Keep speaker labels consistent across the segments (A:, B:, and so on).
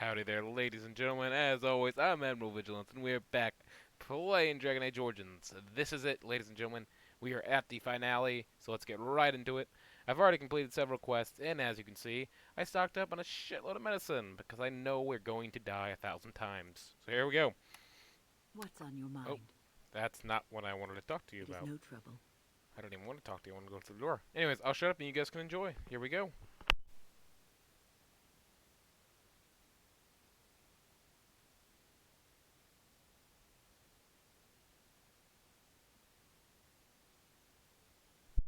A: Howdy there, ladies and gentlemen. As always, I'm Admiral Vigilance, and we're back playing Dragon Age Origins. This is it, ladies and gentlemen. We are at the finale, so let's get right into it. I've already completed several quests, and as you can see, I stocked up on a shitload of medicine, because I know we're going to die 1,000 times. So here we go.
B: What's on your
A: Oh,
B: mind?
A: that's not what I wanted to talk to you
B: It is
A: about.
B: no trouble.
A: I don't even want to talk to you, I want to go through the door. Anyways, I'll shut up and you guys can enjoy. Here we go.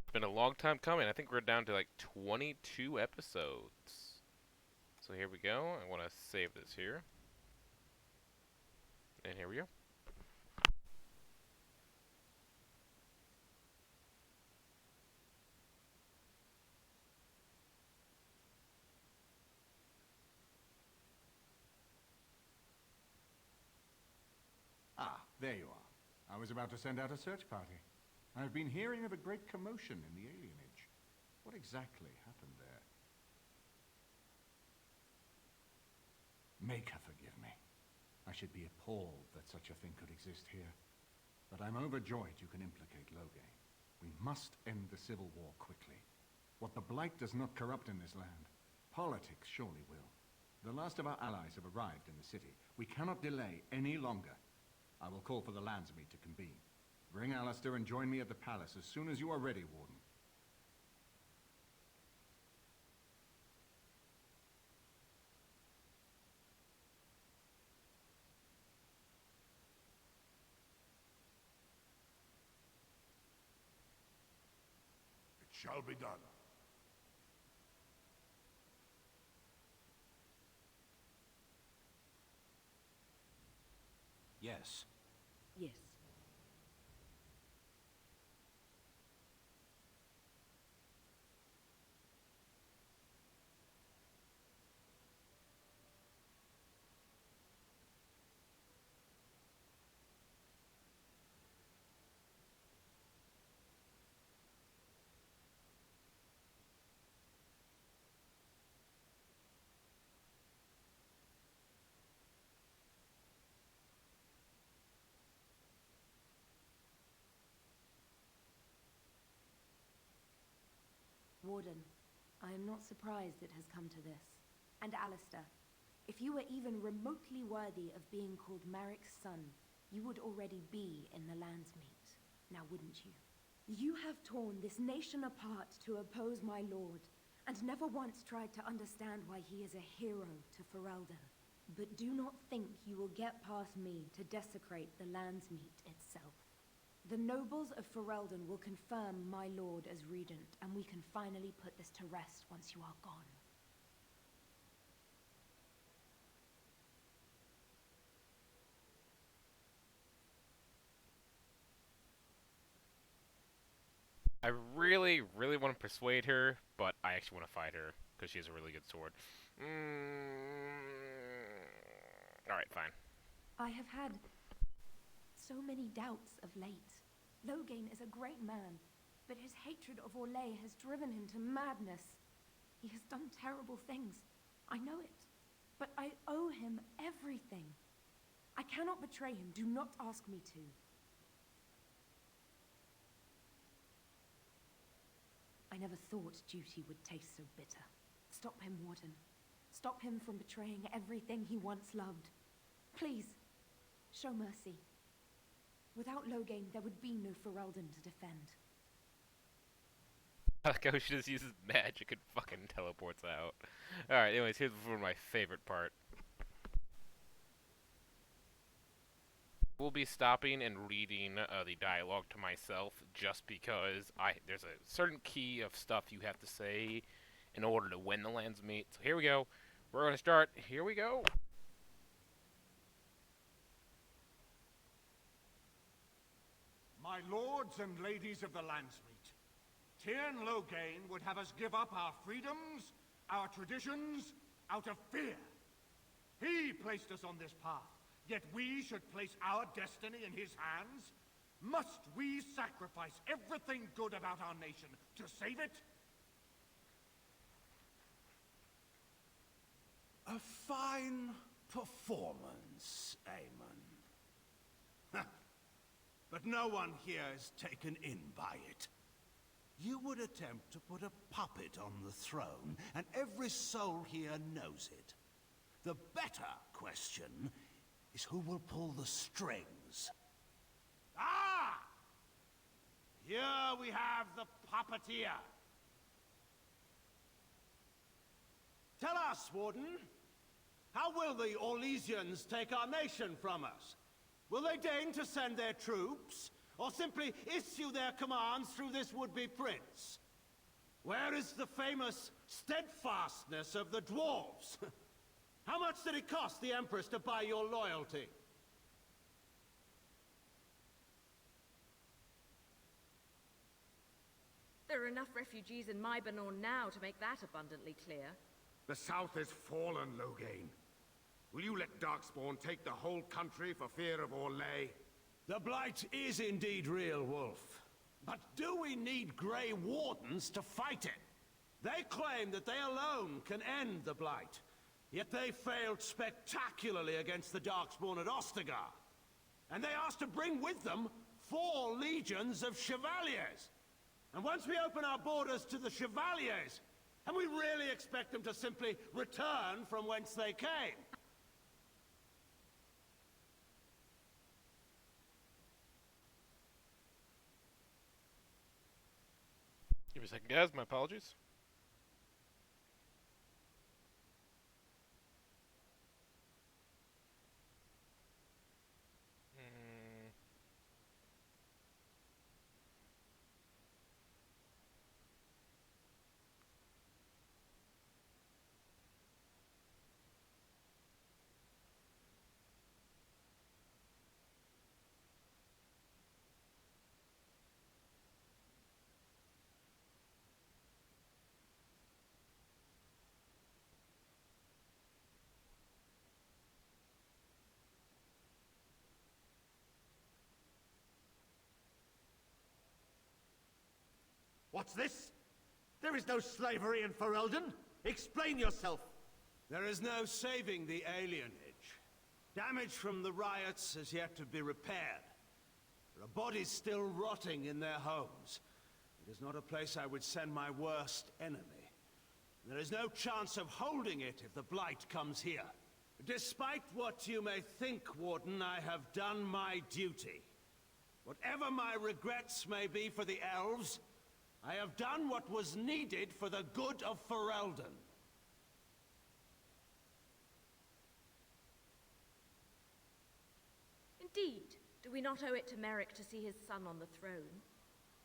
A: It's been a long time coming. I think we're down to like 22 episodes. So here we go. I want to save this here. And here we go.
C: Ah, there you are. I was about to send out a search party. I've been hearing of a great commotion in the alienage. What exactly happened there? Make her forgive me. I should be appalled that such a thing could exist here. But I'm overjoyed you can implicate Loghain. We must end the civil war quickly. What the Blight does not corrupt in this land, politics surely will. The last of our allies have arrived in the city. We cannot delay any longer. I will call for the Landsmeet to convene. Bring Alistair and join me at the palace as soon as you are ready, Warden.
D: It shall be done.
E: Yes.
B: Yes. Warden, I am not surprised it has come to this. And Alistair, if you were even remotely worthy of being called Marik's son, you would already be in the Landsmeet. Now wouldn't you? You have torn this nation apart to oppose my lord, and never once tried to understand why he is a hero to Ferelden. But do not think you will get past me to desecrate the Landsmeet itself. The nobles of Ferelden will confirm my lord as regent, and we can finally put this to rest once you are gone.
A: I really, really want to persuade her, but I actually want to fight her because she has a really good sword. Alright, fine.
B: I have had so many doubts of late. Loghain is a great man, but his hatred of Orlais has driven him to madness. He has done terrible things. I know it. But I owe him everything. I cannot betray him. Do not ask me to. I never thought duty would taste so bitter. Stop him, Warden. Stop him from betraying everything he once loved. Please, show mercy. Without Loghain, there would be no Ferelden to defend.
A: I like how she just uses magic and fucking teleports out. Alright, anyways, here's for my favorite part. We'll be stopping and reading the dialogue to myself just because there's a certain key of stuff you have to say in order to win the Landsmeet. So here we go. We're going to start. Here we go.
D: My lords and ladies of the Landsmeet, Tyrn Loghain would have us give up our freedoms, our traditions, out of fear. He placed us on this path, yet we should place our destiny in his hands? Must we sacrifice everything good about our nation to save it?
E: A fine performance, Aemon. But no one here is taken in by it. You would attempt to put a puppet on the throne, and every soul here knows it. The better question is who will pull the strings. Ah! Here we have the puppeteer. Tell us, Warden, how will the Orlesians take our nation from us? Will they deign to send their troops, or simply issue their commands through this would-be prince? Where is the famous steadfastness of the dwarves? How much did it cost the Empress to buy your loyalty?
F: There are enough refugees in Mybanor now to make that abundantly clear.
D: The South is fallen, Loghain. Will you let Darkspawn take the whole country for fear of Orlais?
E: The Blight is indeed real, Wolf. But do we need Grey Wardens to fight it? They claim that they alone can end the Blight, yet they failed spectacularly against the Darkspawn at Ostagar. And they asked to bring with them 4 legions of Chevaliers. And once we open our borders to the Chevaliers, and we really expect them to simply return from whence they came?
A: Give me a second, guys. My apologies.
G: What's this? There is no slavery in Ferelden. Explain yourself.
E: There is no saving the alienage. Damage from the riots has yet to be repaired. There are bodies still rotting in their homes. It is not a place I would send my worst enemy. There is no chance of holding it if the Blight comes here. Despite what you may think, Warden, I have done my duty. Whatever my regrets may be for the elves, I have done what was needed for the good of Ferelden.
F: Indeed, do we not owe it to Merrick to see his son on the throne?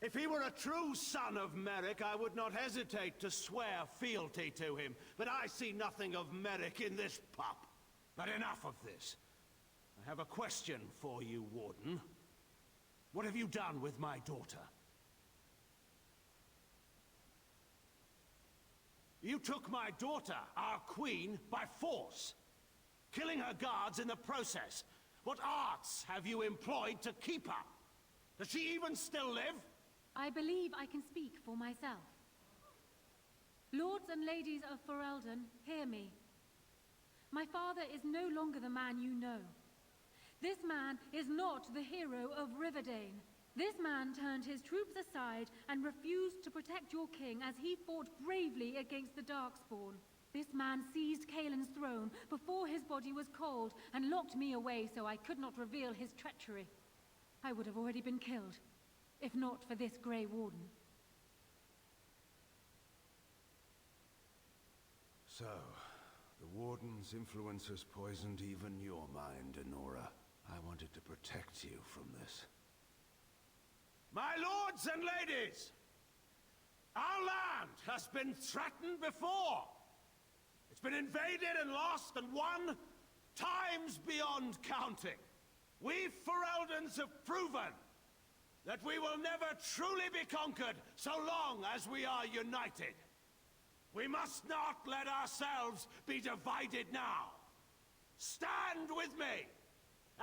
E: If he were a true son of Merrick, I would not hesitate to swear fealty to him. But I see nothing of Merrick in this pup. But enough of this. I have a question for you, Warden. What have you done with my daughter? You took my daughter, our queen, by force, killing her guards in the process. What arts have you employed to keep her? Does she even still live?
H: I believe I can speak for myself. Lords and ladies of Ferelden, hear me. My father is no longer the man you know. This man is not the hero of Riverdane. This man turned his troops aside and refused to protect your king as he fought bravely against the Darkspawn. This man seized Kaelin's throne before his body was cold and locked me away so I could not reveal his treachery. I would have already been killed, if not for this Grey Warden.
E: So, the Warden's influence has poisoned even your mind, Enora. I wanted to protect you from this. My lords and ladies! Our land has been threatened before! It's been invaded and lost and won times beyond counting. We Fereldans have proven that we will never truly be conquered so long as we are united. We must not let ourselves be divided now. Stand with me,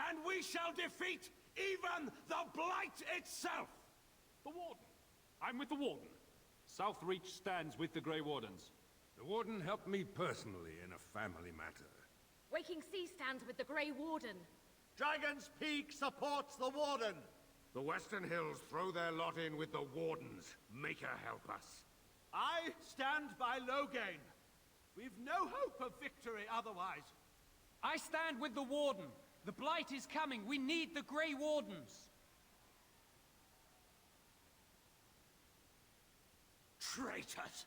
E: and we shall defeat even the Blight itself!
I: The Warden. I'm with the Warden. Southreach stands with the Grey Wardens.
E: The Warden helped me personally in a family matter.
F: Waking Sea stands with the Grey Warden.
G: Dragon's Peak supports the Warden!
E: The Western Hills throw their lot in with the Wardens. Make her help us.
G: I stand by Loghain. We've no hope of victory otherwise.
I: I stand with the Warden. The Blight is coming. We need the Grey Wardens.
E: Traitors!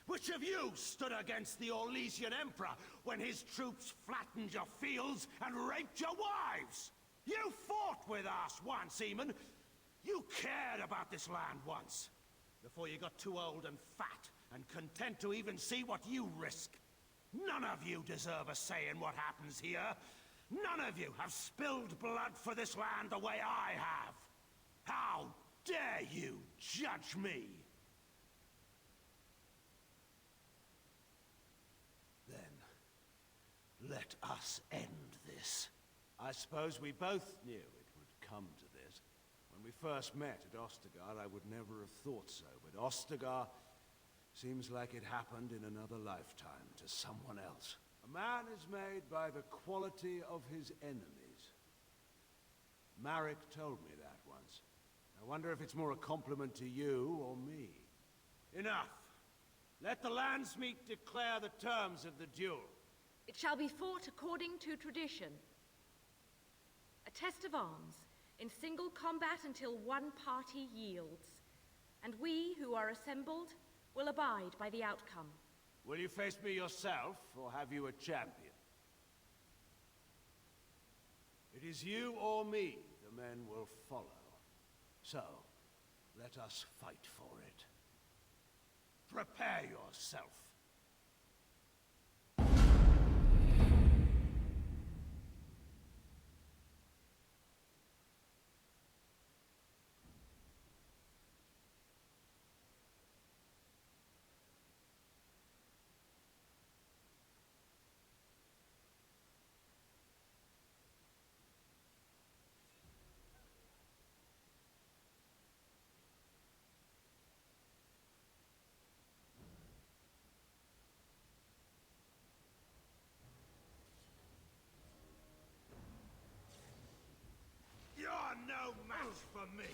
E: Which of you stood against the Orlesian Emperor when his troops flattened your fields and raped your wives? You fought with us once, Eamon. You cared about this land once. Before you got too old and fat and content to even see what you risk. None of you deserve a say in what happens here. None of you have spilled blood for this land the way I have. How dare you judge me? Then, let us end this. I suppose we both knew it would come to this. When we first met at Ostagar, I would never have thought so, but Ostagar seems like it happened in another lifetime to someone else. A man is made by the quality of his enemies. Marek told me that once. I wonder if it's more a compliment to you or me. Enough! Let the Landsmeet declare the terms of the duel.
F: It shall be fought according to tradition. A test of arms, in single combat until one party yields. And we, who are assembled, will abide by the outcome.
E: Will you face me yourself, or have you a champion? It is you or me the men will follow. So, let us fight for it. Prepare yourself. You're no match for me!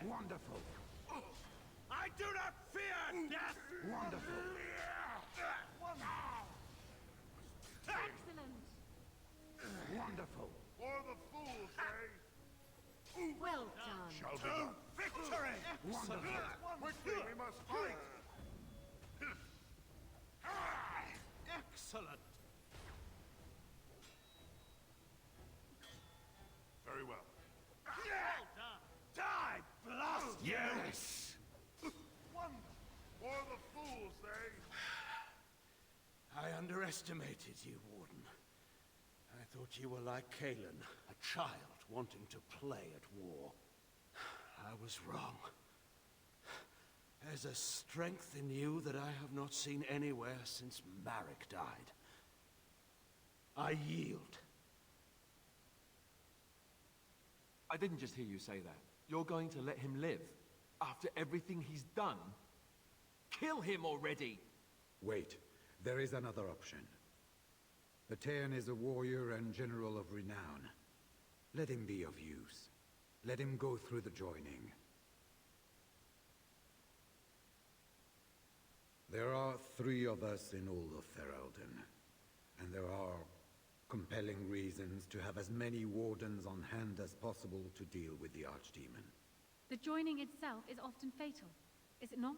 C: Wonderful.
E: I do not fear death!
C: Wonderful.
H: Excellent.
C: Wonderful.
D: For the fools, eh?
F: Well done.
D: Shall be done.
E: Victory!
D: Quickly, we must fight!
E: Excellent!
D: Very well.
E: Die, blast you!
C: Yes!
D: For the fools, eh?
E: I underestimated you, Warden. I thought you were like Kalen, a child wanting to play at war. I was wrong. There's a strength in you that I have not seen anywhere since Marek died. I yield.
J: I didn't just hear you say that. You're going to let him live? After everything he's done? Kill him already!
K: Wait. There is another option. The Teyrn is a warrior and general of renown. Let him be of use. Let him go through the joining. There are 3 of us in all of Ferelden, and there are compelling reasons to have as many wardens on hand as possible to deal with the Archdemon.
H: The joining itself is often fatal, is it not?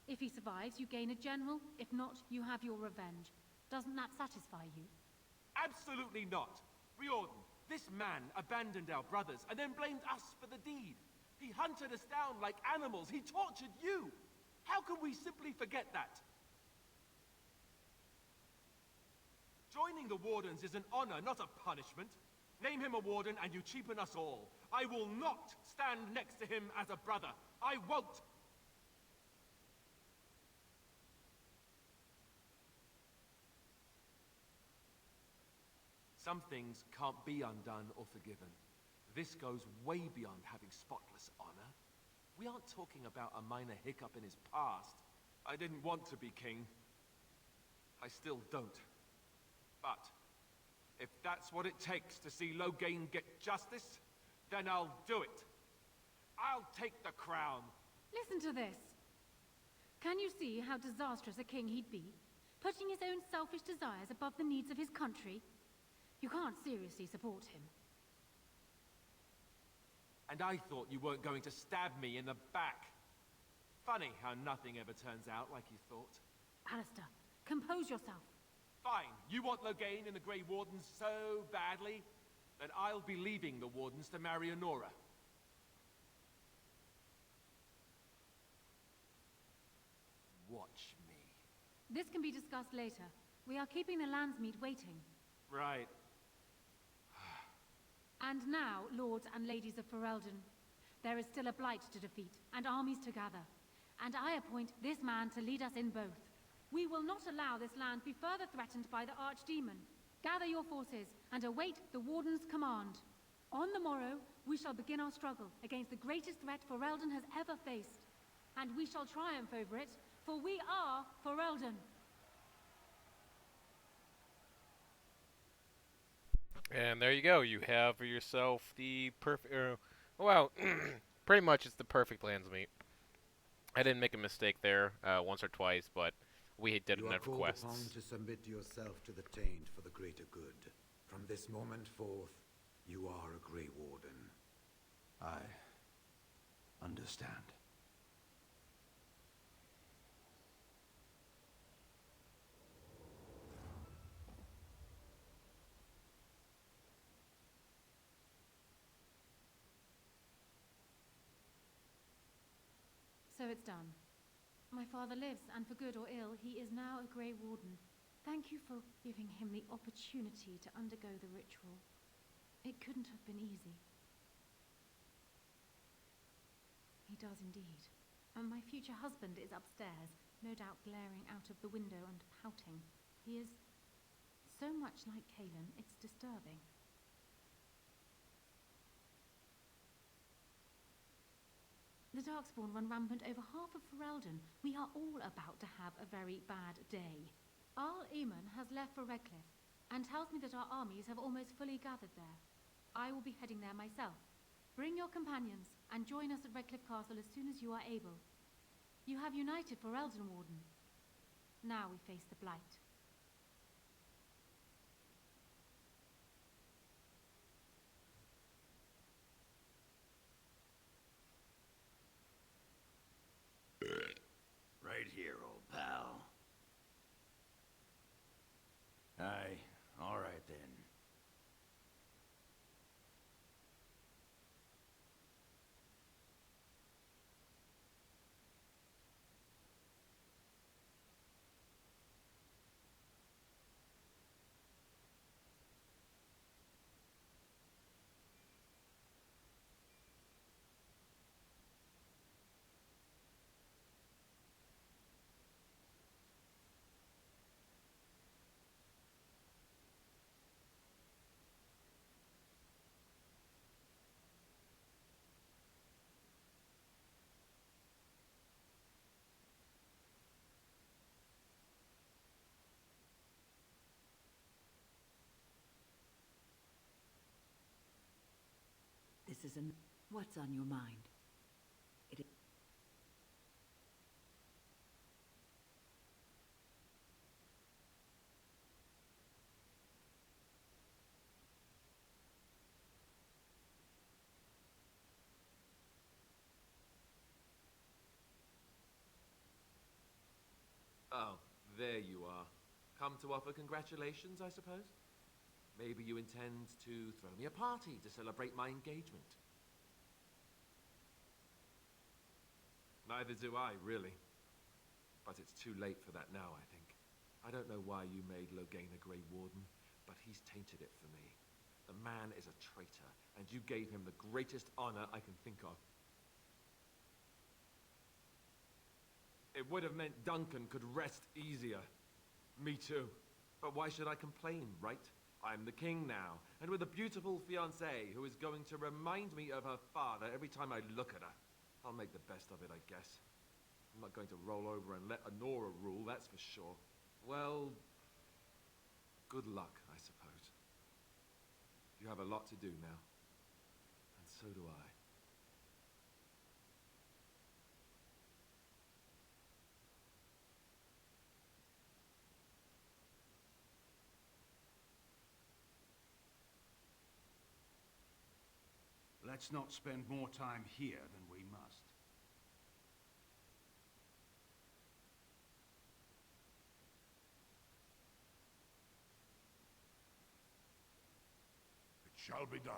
H: If he survives, you gain a general. If not, you have your revenge. Doesn't that satisfy you?
J: Absolutely not! Riordan, this man abandoned our brothers and then blamed us for the deed. He hunted us down like animals. He tortured you! How can we simply forget that? Joining the Wardens is an honor, not a punishment. Name him a Warden and you cheapen us all. I will not stand next to him as a brother. I won't! Some things can't be undone or forgiven. This goes way beyond having spotless honor. We aren't talking about a minor hiccup in his past. I didn't want to be king. I still don't. But if that's what it takes to see Loghain get justice, then I'll do it. I'll take the crown.
H: Listen to this. Can you see how disastrous a king he'd be? Putting his own selfish desires above the needs of his country? You can't seriously support him.
J: And I thought you weren't going to stab me in the back. Funny how nothing ever turns out like you thought.
H: Alistair, compose yourself.
J: Fine, you want Loghain and the Grey Wardens so badly, then I'll be leaving the Wardens to marry Honora. Watch me.
H: This can be discussed later. We are keeping the Landsmeet waiting.
J: Right.
H: And now, lords and ladies of Ferelden, there is still a blight to defeat, and armies to gather. And I appoint this man to lead us in both. We will not allow this land be further threatened by the Archdemon. Gather your forces, and await the Warden's command. On the morrow, we shall begin our struggle against the greatest threat Ferelden has ever faced. And we shall triumph over it, for we are Ferelden.
A: And there you go. You have for yourself the perfect. Well, pretty much it's the perfect Landsmeet. I didn't make a mistake there once or twice, but we did
K: You are
A: enough
K: called
A: quests.
K: upon to submit yourself to the Taint for the greater good. From this moment forth, you are a Grey Warden.
E: I understand.
H: So it's done. My father lives, and for good or ill, he is now a Grey Warden. Thank you for giving him the opportunity to undergo the ritual. It couldn't have been easy. He does indeed. And my future husband is upstairs, no doubt glaring out of the window and pouting. He is so much like Cailan, it's disturbing. The Darkspawn run rampant over half of Ferelden. We are all about to have a very bad day. Arl Eamon has left for Redcliffe, and tells me that our armies have almost fully gathered there. I will be heading there myself. Bring your companions, and join us at Redcliffe Castle as soon as you are able. You have united Ferelden, Warden. Now we face the Blight.
E: Right here, old pal. Aye, all right then.
L: This isn't... What's on your mind? It is...
J: Oh, there you are. Come to offer congratulations, I suppose? Maybe you intend to throw me a party to celebrate my engagement. Neither do I, really. But it's too late for that now, I think. I don't know why you made Loghain a Grey Warden, but he's tainted it for me. The man is a traitor, and you gave him the greatest honor I can think of. It would have meant Duncan could rest easier. Me too. But why should I complain, right? I'm the king now, and with a beautiful fiancée who is going to remind me of her father every time I look at her. I'll make the best of it, I guess. I'm not going to roll over and let Honora rule, that's for sure. Well, good luck, I suppose. You have a lot to do now. And so do I.
E: Let's not spend more time here than we must.
D: It shall be done.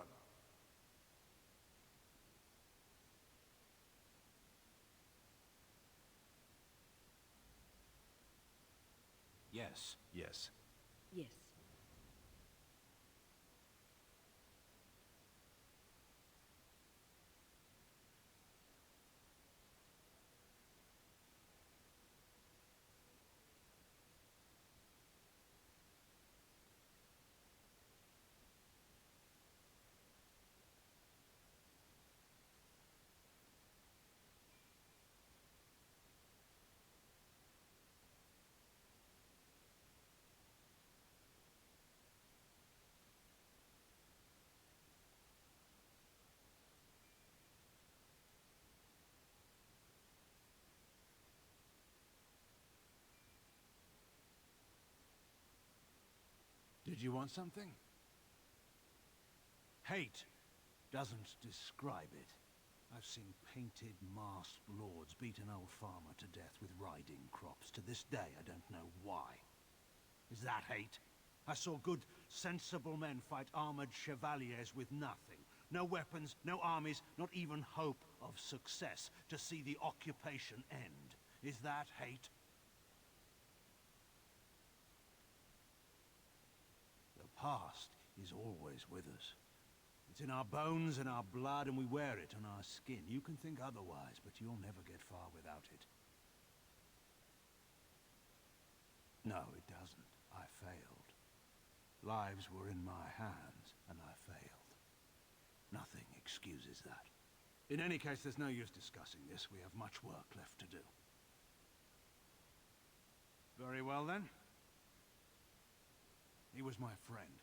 E: Yes. Yes.
L: Yes.
E: Did you want something? Hate doesn't describe it. I've seen painted, masked lords beat an old farmer to death with riding crops. To this day, I don't know why. Is that hate? I saw good, sensible men fight armored chevaliers with nothing. No weapons, no armies, not even hope of success to see the occupation end. Is that hate? The past is always with us. It's in our bones and our blood, and we wear it on our skin. You can think otherwise, but you'll never get far without it. No, it doesn't. I failed. Lives were in my hands, and I failed. Nothing excuses that. In any case, there's no use discussing this. We have much work left to do. Very well, then. He was my friend.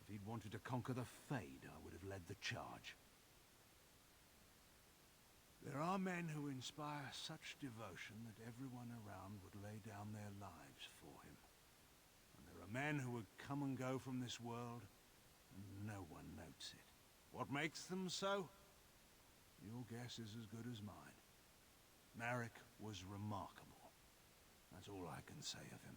E: If he'd wanted to conquer the Fade, I would have led the charge. There are men who inspire such devotion that everyone around would lay down their lives for him. And there are men who would come and go from this world, and no one notes it. What makes them so? Your guess is as good as mine. Merrick was remarkable. That's all I can say of him.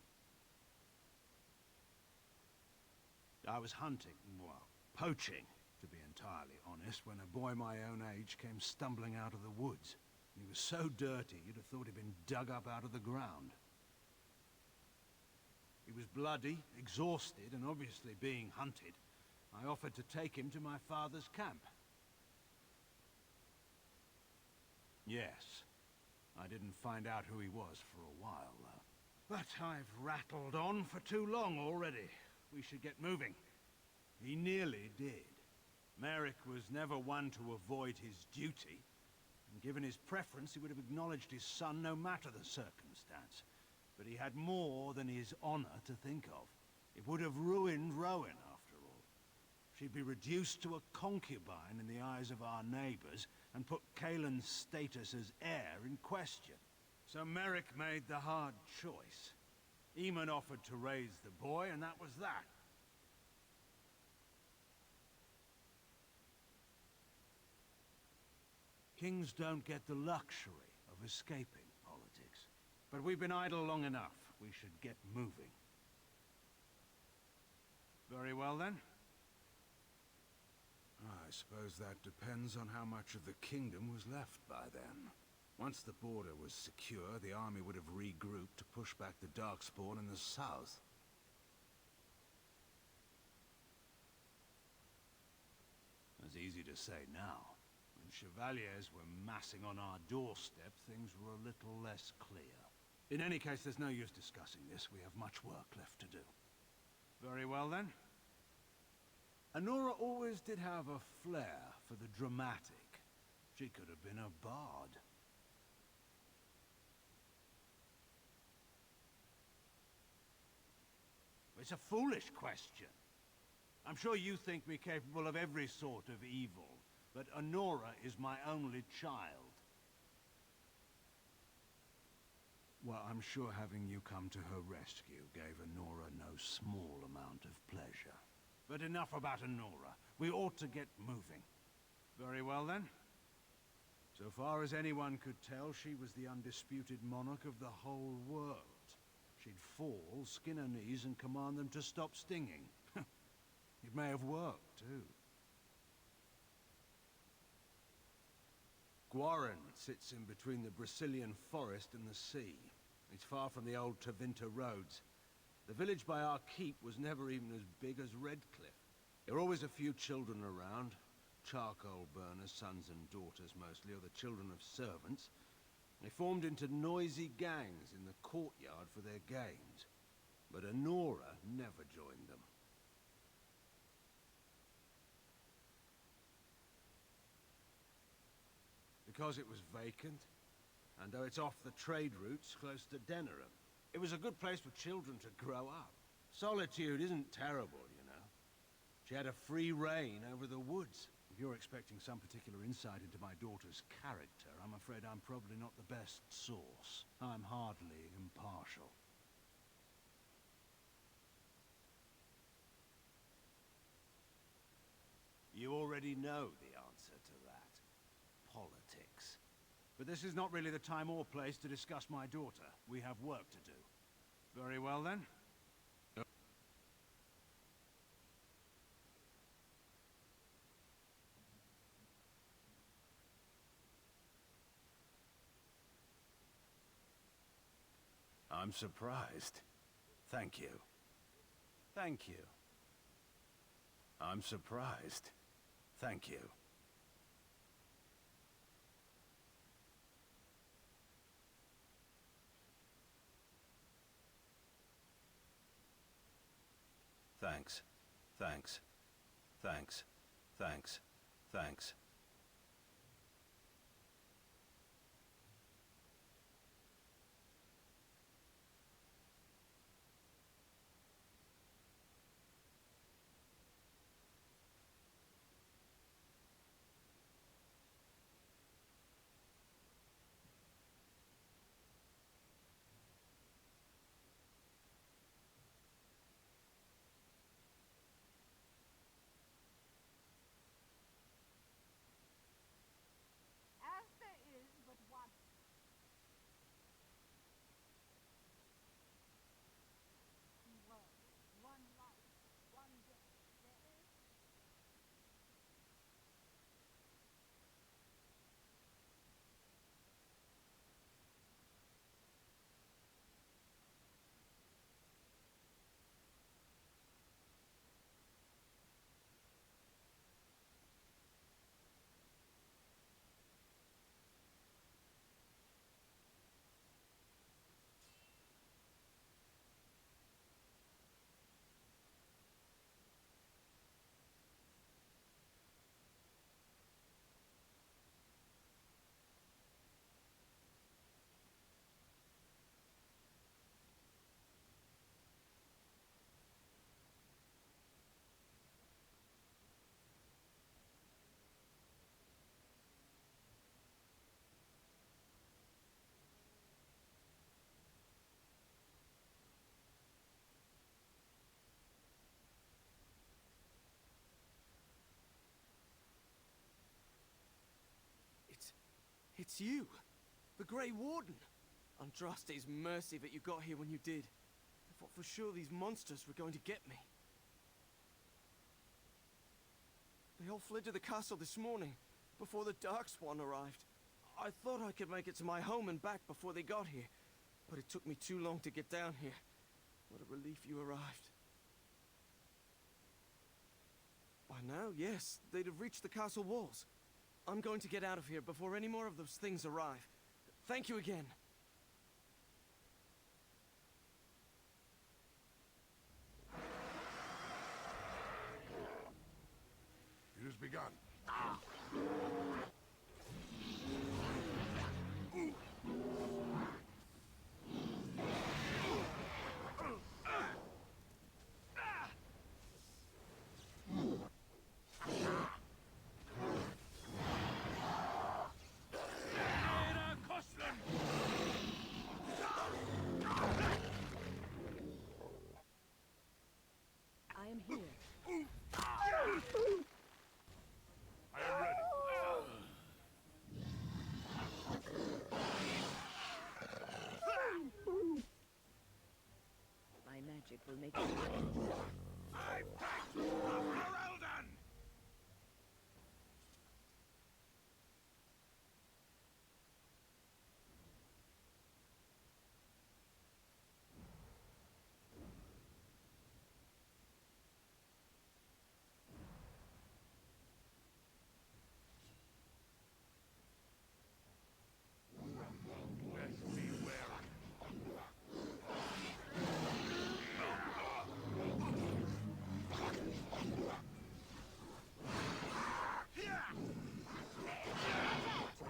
E: I was hunting, well, poaching, to be entirely honest, when a boy my own age came stumbling out of the woods. He was so dirty, you'd have thought he'd been dug up out of the ground. He was bloody, exhausted, and obviously being hunted. I offered to take him to my father's camp. Yes, I didn't find out who he was for a while, though. But I've rattled on for too long already. We should get moving. He nearly did. Merrick was never one to avoid his duty. And given his preference, he would have acknowledged his son no matter the circumstance. But he had more than his honor to think of. It would have ruined Rowan, after all. She'd be reduced to a concubine in the eyes of our neighbors, and put Cailan's status as heir in question. So Merrick made the hard choice. Eamon offered to raise the boy, and that was that. Kings don't get the luxury of escaping politics. But we've been idle long enough. We should get moving. Very well, then.
M: I suppose that depends on how much of the kingdom was left by then. Once the border was secure, the army would have regrouped to push back the Darkspawn in the south.
E: It's easy to say now. When Chevaliers were massing on our doorstep, things were a little less clear. In any case, there's no use discussing this. We have much work left to do. Very well, then. Honora always did have a flair for the dramatic. She could have been a bard. It's a foolish question. I'm sure you think me capable of every sort of evil, but Honora is my only child. Well, I'm sure having you come to her rescue gave Honora no small amount of pleasure. But enough about Honora. We ought to get moving. Very well, then. So far as anyone could tell, she was the undisputed monarch of the whole world. She'd fall, skin her knees, and command them to stop stinging. It may have worked, too. Guaran sits in between the Brazilian forest and the sea. It's far from the old Tevinter roads. The village by our keep was never even as big as Redcliffe. There were always a few children around. Charcoal burners, sons and daughters mostly, or the children of servants. They formed into noisy gangs in the courtyard for their games. But Honora never joined them. Because it was vacant, and though it's off the trade routes close to Denerim, it was a good place for children to grow up. Solitude isn't terrible, you know. She had a free reign over the woods. If you're expecting some particular insight into my daughter's character, I'm afraid I'm probably not the best source. I'm hardly impartial. You already know the answer to that. Politics. But this is not really the time or place to discuss my daughter. We have work to do. Very well, then. I'm surprised. Thank you. Thank you. I'm surprised. Thank you. Thanks. Thanks. Thanks. Thanks. Thanks.
F: As there is but one. World, one life, one death. There is.
N: It's you, the Grey Warden. Andraste's mercy that you got here when you did. I thought for sure these monsters were going to get me. They all fled to the castle this morning, before the Darkspawn arrived. I thought I could make it to my home and back before they got here, but it took me too long to get down here. What a relief you arrived. By now, yes, they'd have reached the castle walls. I'm going to get out of here before any more of those things arrive. Thank you again.
O: It has begun.
L: magic will make it.
E: I fight for Ferelden!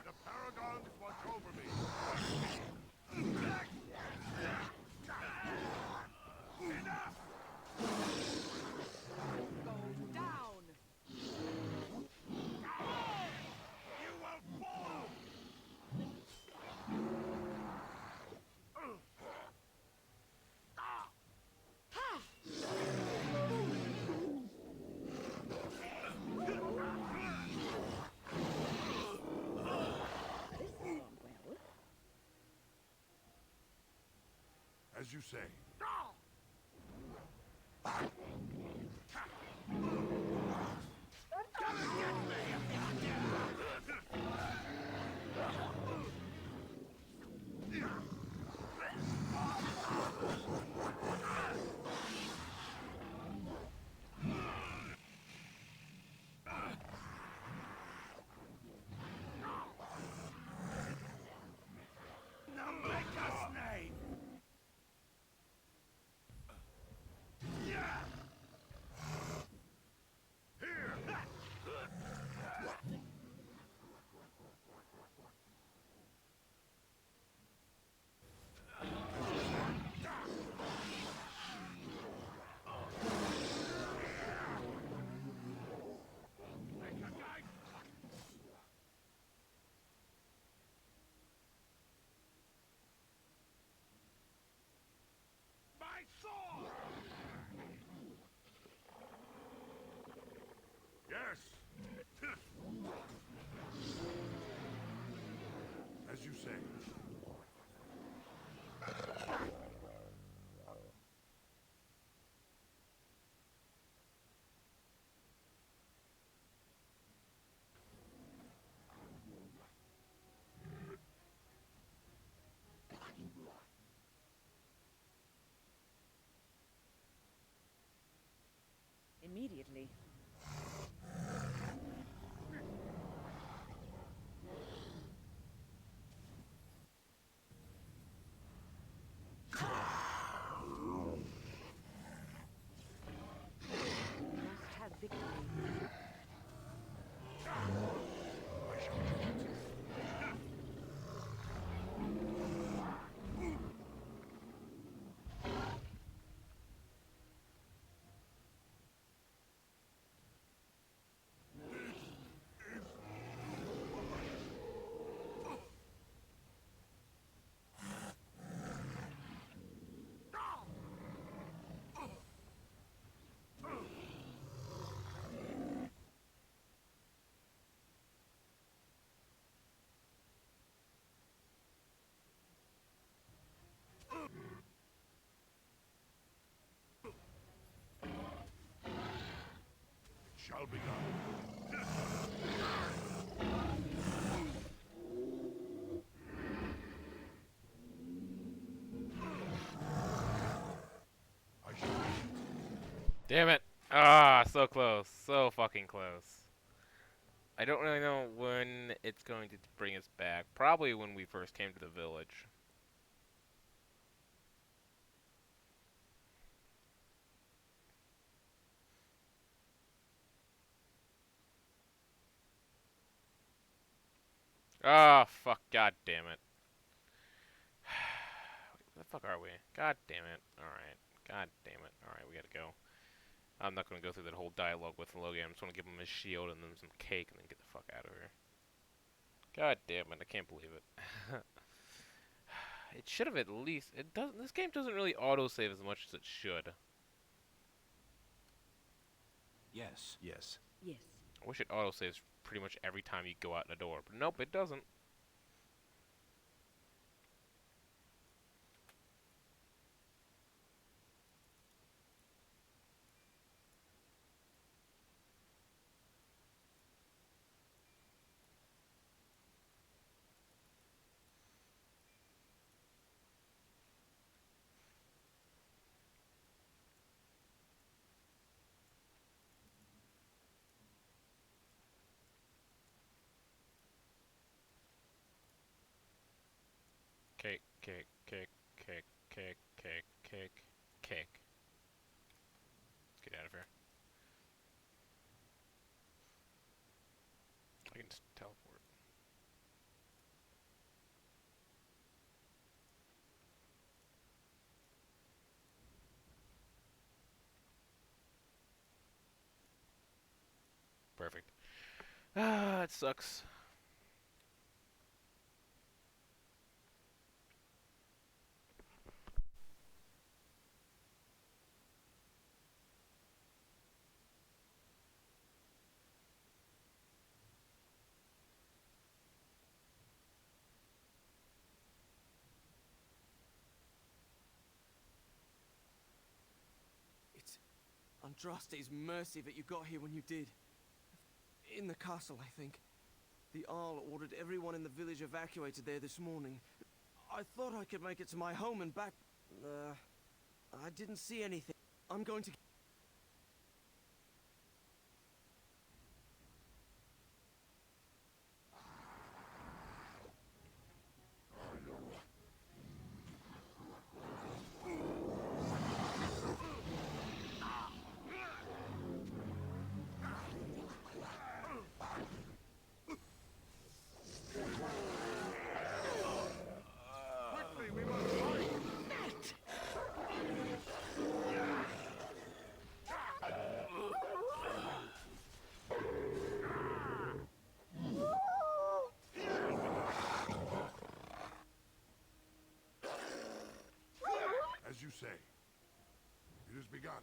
O: The Paragons watch over me.
J: Enough! Go down!
O: You will fall! As you say. My sword! Yes. As you say.
L: Immediately. Must have victory.
O: Shall be done.
A: Damn it! Ah, so close. So fucking close. I don't really know when it's going to bring us back. Probably when we first came to the village. Ah, fuck. God damn it. Where the fuck are we? God damn it. Alright. God damn it. Alright, we gotta go. I'm not gonna go through that whole dialogue with Logan. I'm just gonna give him his shield and then some cake and then get the fuck out of here. God damn it, I can't believe it. It should have at least... It doesn't. This game doesn't really autosave as much as it should.
E: Yes. Yes.
L: Yes.
A: I wish it autosaves pretty much every time you go out the door, but nope, it doesn't. Cake, cake, cake, cake, cake, cake, cake, cake. Let's get out of here. I can just teleport. Perfect. Ah, it sucks.
N: It's Andraste's mercy that you got here when you did. In the castle, I think. The Arl ordered everyone in the village evacuated there this morning. I thought I could make it to my home and back. I didn't see anything. I'm going to...
O: Quickly, we must fight! As you say, it has begun.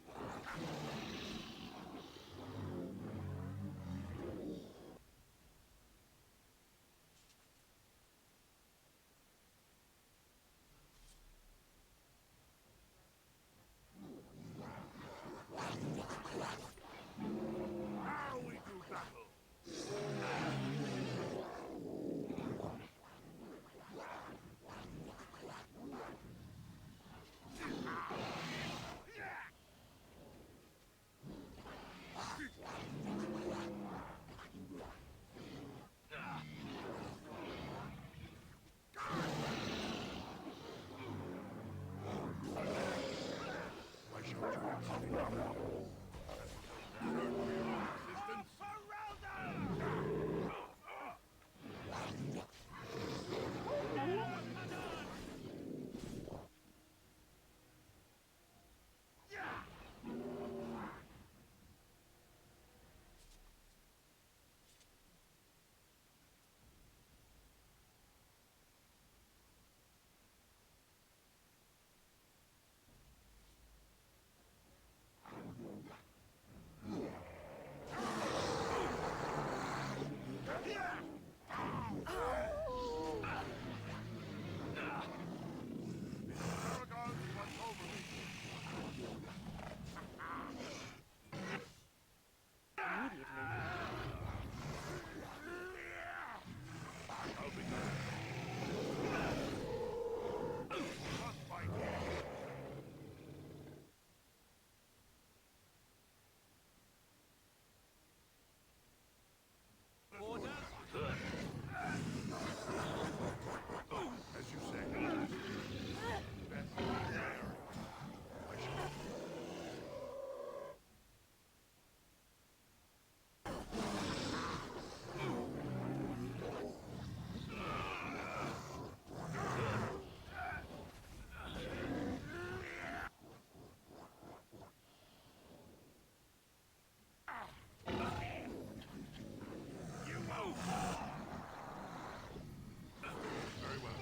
O: Now we do battle. I shall join As you say. Best there. I shall. You move. Very well.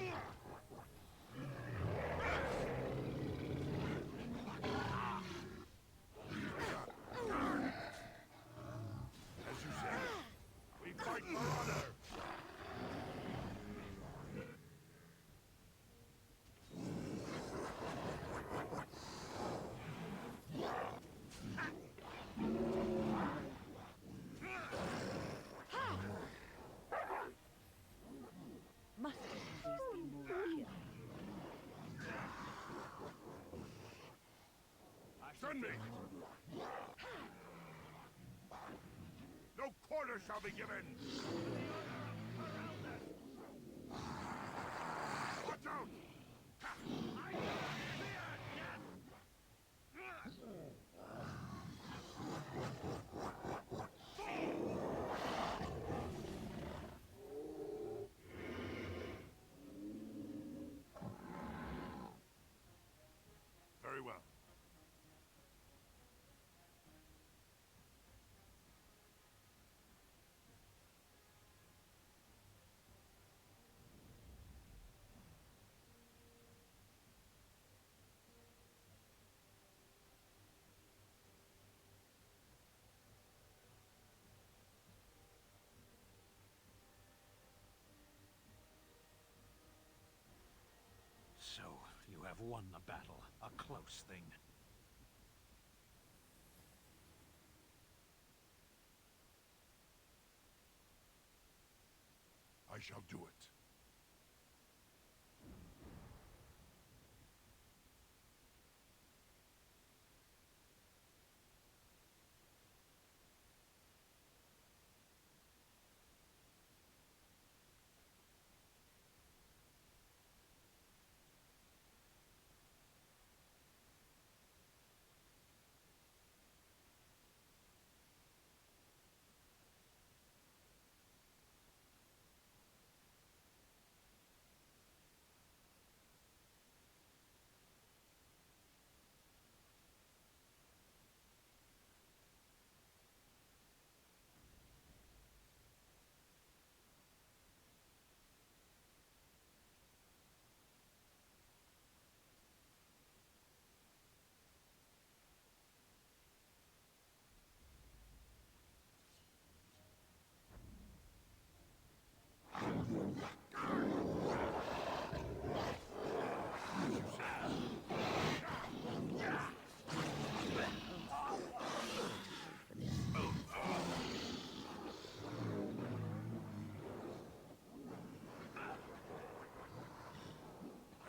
O: As you say, we fight for honor.
L: Must these be more pure?
O: Send me. No quarter shall be given. Watch out! have won the battle. A close thing. I shall do it.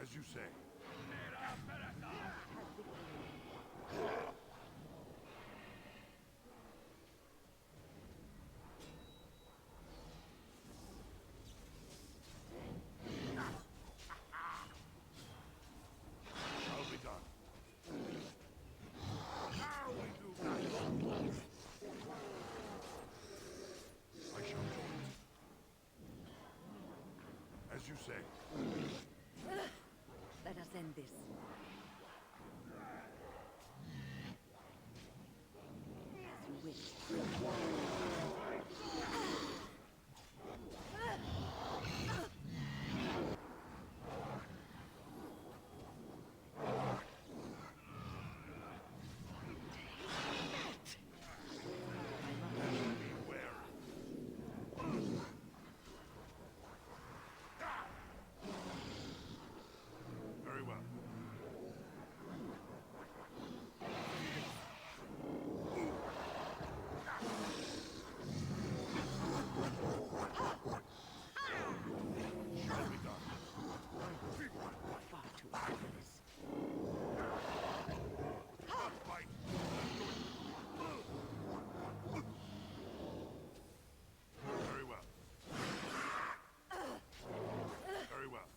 O: As you say. Shall be done. Now we do battle. I shall do it. As you say.
L: Let us end this. As you wish.
O: Very well. Shall be done.
L: Far too late for this.
O: Fight. Very well. Very well.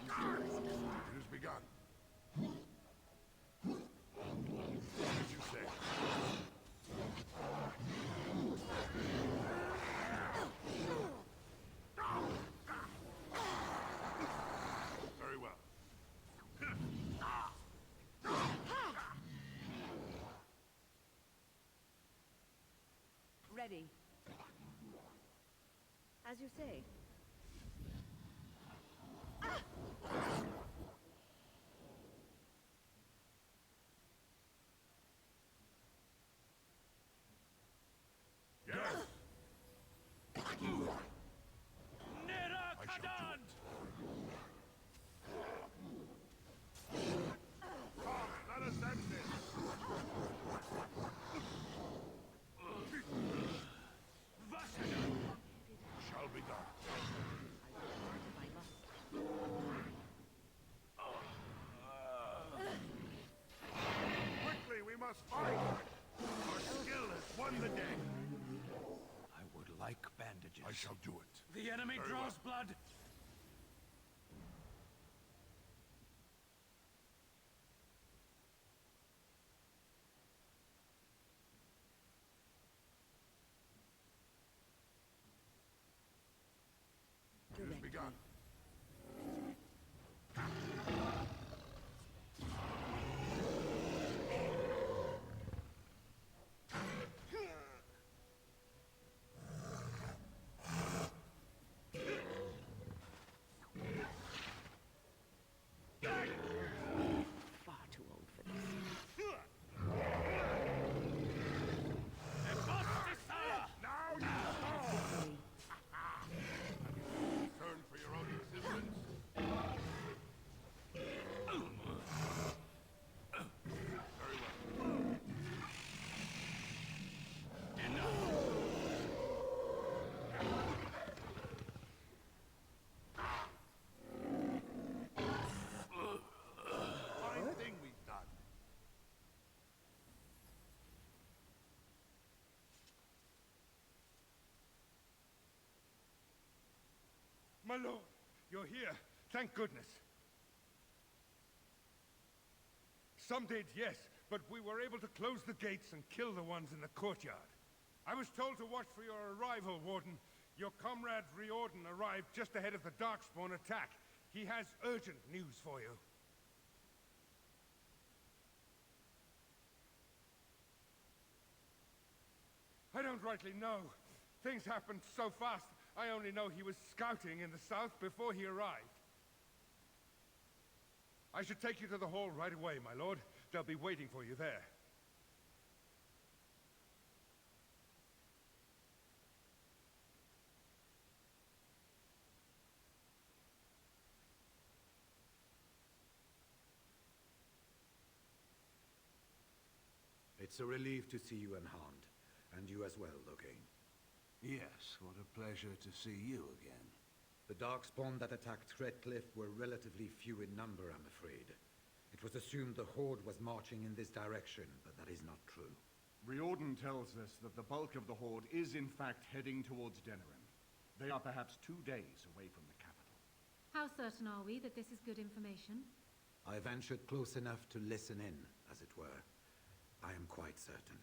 O: It has begun. As you say. Very well.
L: Ready. As you say.
O: Yes. I shall do it. Come, let us end this. Shall be done. Quickly, we must fight. Our skill has won the day.
J: I would like bandages.
O: I shall do it.
I: The enemy
O: Very
I: draws
O: well.
I: blood.
O: It has begun. My lord, you're here. Thank goodness. Some did, yes, but we were able to close the gates and kill the ones in the courtyard. I was told to watch for your arrival, Warden. Your comrade Riordan arrived just ahead of the Darkspawn attack. He has urgent news for you. I don't rightly know. Things happened so fast, I only know he was scouting in the south before he arrived. I should take you to the hall right away, my lord. They'll be waiting for you there.
K: It's a relief to see you unharmed. And you as well, Loghain.
E: Yes, what a pleasure to see you again.
K: The Darkspawn that attacked Threadcliff were relatively few in number, I'm afraid. It was assumed the Horde was marching in this direction, but that is not true.
C: Riordan tells us that the bulk of the Horde is in fact heading towards Denerim. They are perhaps 2 days away from the capital.
H: How certain are we that this is good information?
K: I ventured close enough to listen in, as it were. I am quite certain.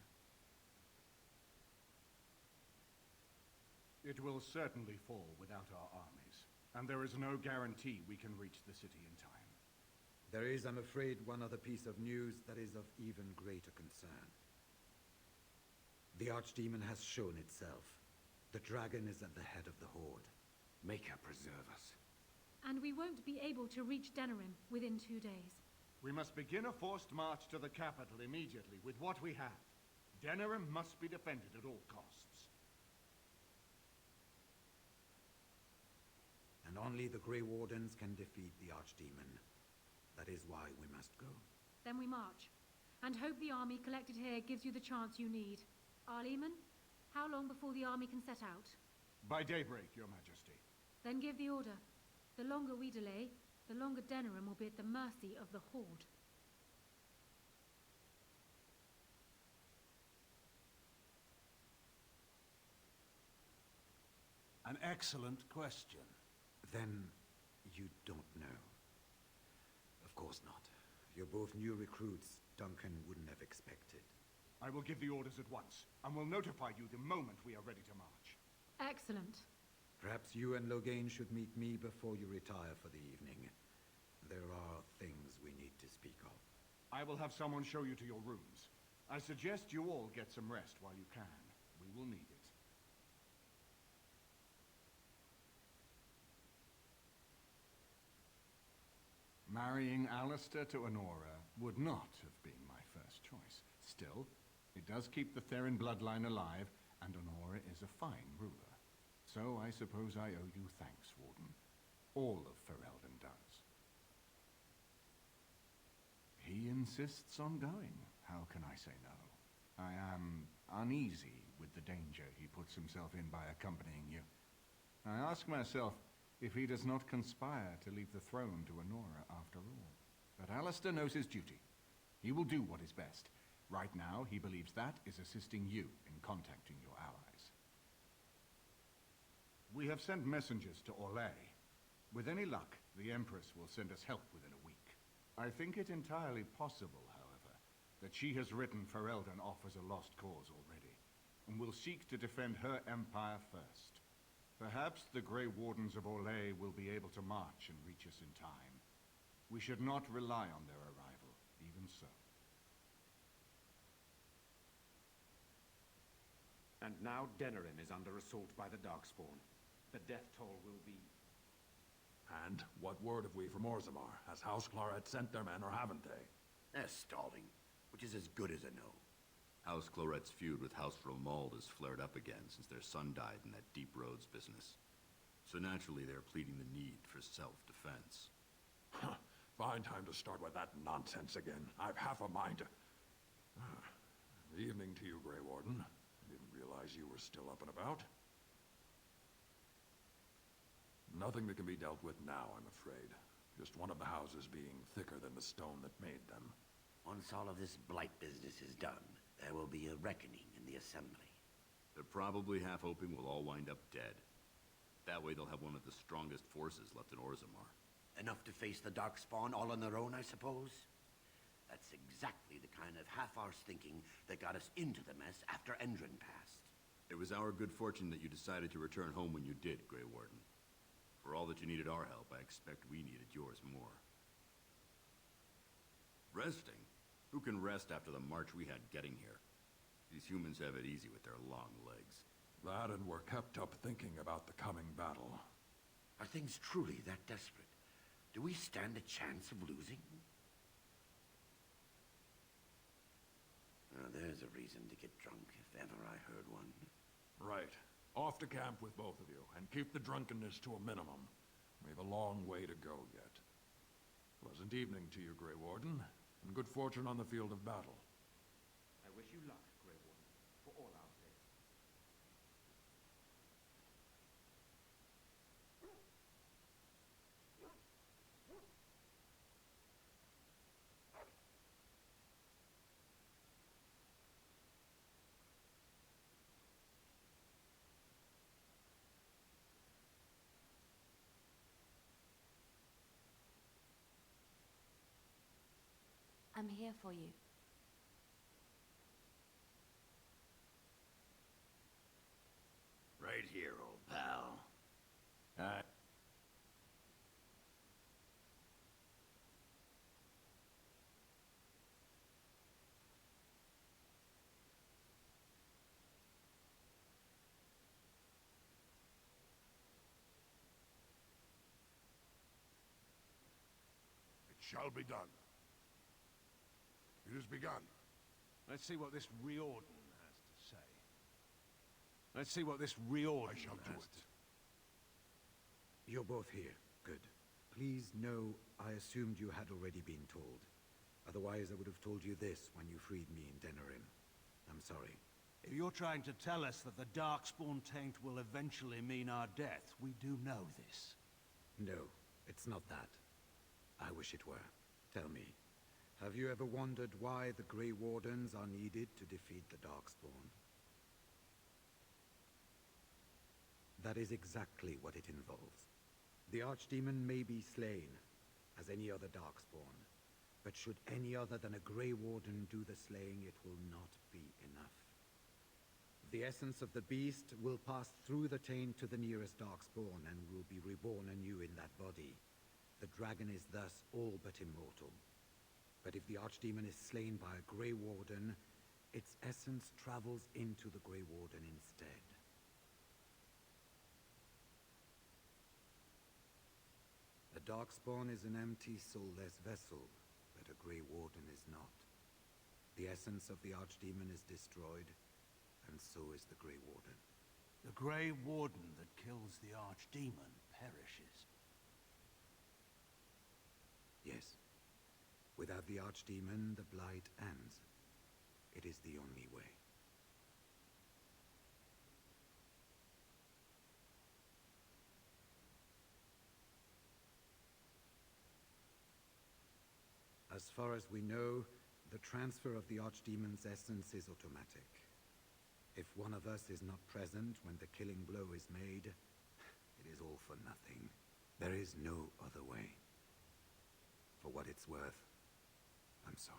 C: It will certainly fall without our armies, and there is no guarantee we can reach the city in time.
K: There is, I'm afraid, one other piece of news that is of even greater concern. The Archdemon has shown itself. The dragon is at the head of the Horde.
E: Make her preserve us.
H: And we won't be able to reach Denerim within 2 days.
C: We must begin a forced march to the capital immediately with what we have. Denerim must be defended at all costs.
K: And only the Grey Wardens can defeat the Archdemon. That is why we must go.
H: Then we march. And hope the army collected here gives you the chance you need. Arleman, how long before the army can set out?
C: By daybreak, Your Majesty.
H: Then give the order. The longer we delay, the longer Denerim will be at the mercy of the Horde.
E: An excellent question.
K: Then you don't know. Of course not. You're both new recruits Duncan wouldn't have expected.
C: I will give the orders at once, and will notify you the moment we are ready to march.
H: Excellent.
K: Perhaps you and Loghain should meet me before you retire for the evening. There are things we need to speak of.
C: I will have someone show you to your rooms. I suggest you all get some rest while you can. We will need it. Marrying Alistair to Honora would not have been my first choice. Still, it does keep the Therin bloodline alive, and Honora is a fine ruler. So I suppose I owe you thanks, Warden. All of Ferelden does. He insists on going. How can I say no? I am uneasy with the danger he puts himself in by accompanying you. I ask myself if he does not conspire to leave the throne to Honora after all. But Alistair knows his duty. He will do what is best. Right now, he believes that is assisting you in contacting your allies. We have sent messengers to Orlais. With any luck, the Empress will send us help within a week. I think it entirely possible, however, that she has written Ferelden off as a lost cause already, and will seek to defend her empire first. Perhaps the Grey Wardens of Orlais will be able to march and reach us in time. We should not rely on their arrival, even so.
P: And now Denerim is under assault by the Darkspawn. The death toll will be...
O: And what word have we from Orzammar? Has House Clorette sent their men, or haven't they?
G: They're stalling, which is as good as a no.
Q: House Clorette's feud with House Romuald has flared up again since their son died in that Deep Roads business. So naturally they're pleading the need for self-defense.
O: Fine time to start with that nonsense again. I've half a mind to... Evening to you, Grey Warden. I didn't realize you were still up and about. Nothing that can be dealt with now, I'm afraid. Just one of the houses being thicker than the stone that made them.
G: Once all of this blight business is done, there will be a reckoning in the Assembly.
Q: They're probably half hoping we'll all wind up dead. That way they'll have one of the strongest forces left in Orzammar.
R: Enough to face the Darkspawn all on their own, I suppose? That's exactly the kind of half-arsed thinking that got us into the mess after Endron passed.
Q: It was our good fortune that you decided to return home when you did, Grey Warden. For all that you needed our help, I expect we needed yours more. Resting? Who can rest after the march we had getting here? These humans have it easy with their long legs.
S: That and we're kept up thinking about the coming battle.
R: Are things truly that desperate? Do we stand a chance of losing? Now, there's a reason to get drunk, if ever I heard one.
S: Right. Off to camp with both of you, and keep the drunkenness to a minimum. We've a long way to go yet. Pleasant evening to you, Grey Warden, and good fortune on the field of battle.
P: I wish you luck, Grey Warden, for all our sakes.
B: I'm here for you.
R: Right here, old pal.
O: It shall be done. It is begun.
E: Let's see what this Riordan has to say. Let's see what this Riordan
O: I shall do it.
K: You're both here. Good. Please know I assumed you had already been told. Otherwise, I would have told you this when you freed me in Denerim. I'm sorry.
G: If you're trying to tell us that the Darkspawn taint will eventually mean our death, we do know this.
K: No, it's not that. I wish it were. Tell me, have you ever wondered why the Grey Wardens are needed to defeat the Darkspawn? That is exactly what it involves. The Archdemon may be slain, as any other Darkspawn, but should any other than a Grey Warden do the slaying, it will not be enough. The essence of the beast will pass through the taint to the nearest Darkspawn and will be reborn anew in that body. The dragon is thus all but immortal. But if the Archdemon is slain by a Grey Warden, its essence travels into the Grey Warden instead. A Darkspawn is an empty, soulless vessel, but a Grey Warden is not. The essence of the Archdemon is destroyed, and so is the Grey Warden.
G: The Grey Warden that kills the Archdemon perishes.
K: Yes. Without the Archdemon, the Blight ends. It is the only way. As far as we know, the transfer of the Archdemon's essence is automatic. If one of us is not present when the killing blow is made, it is all for nothing. There is no other way. For what it's worth, I'm sorry.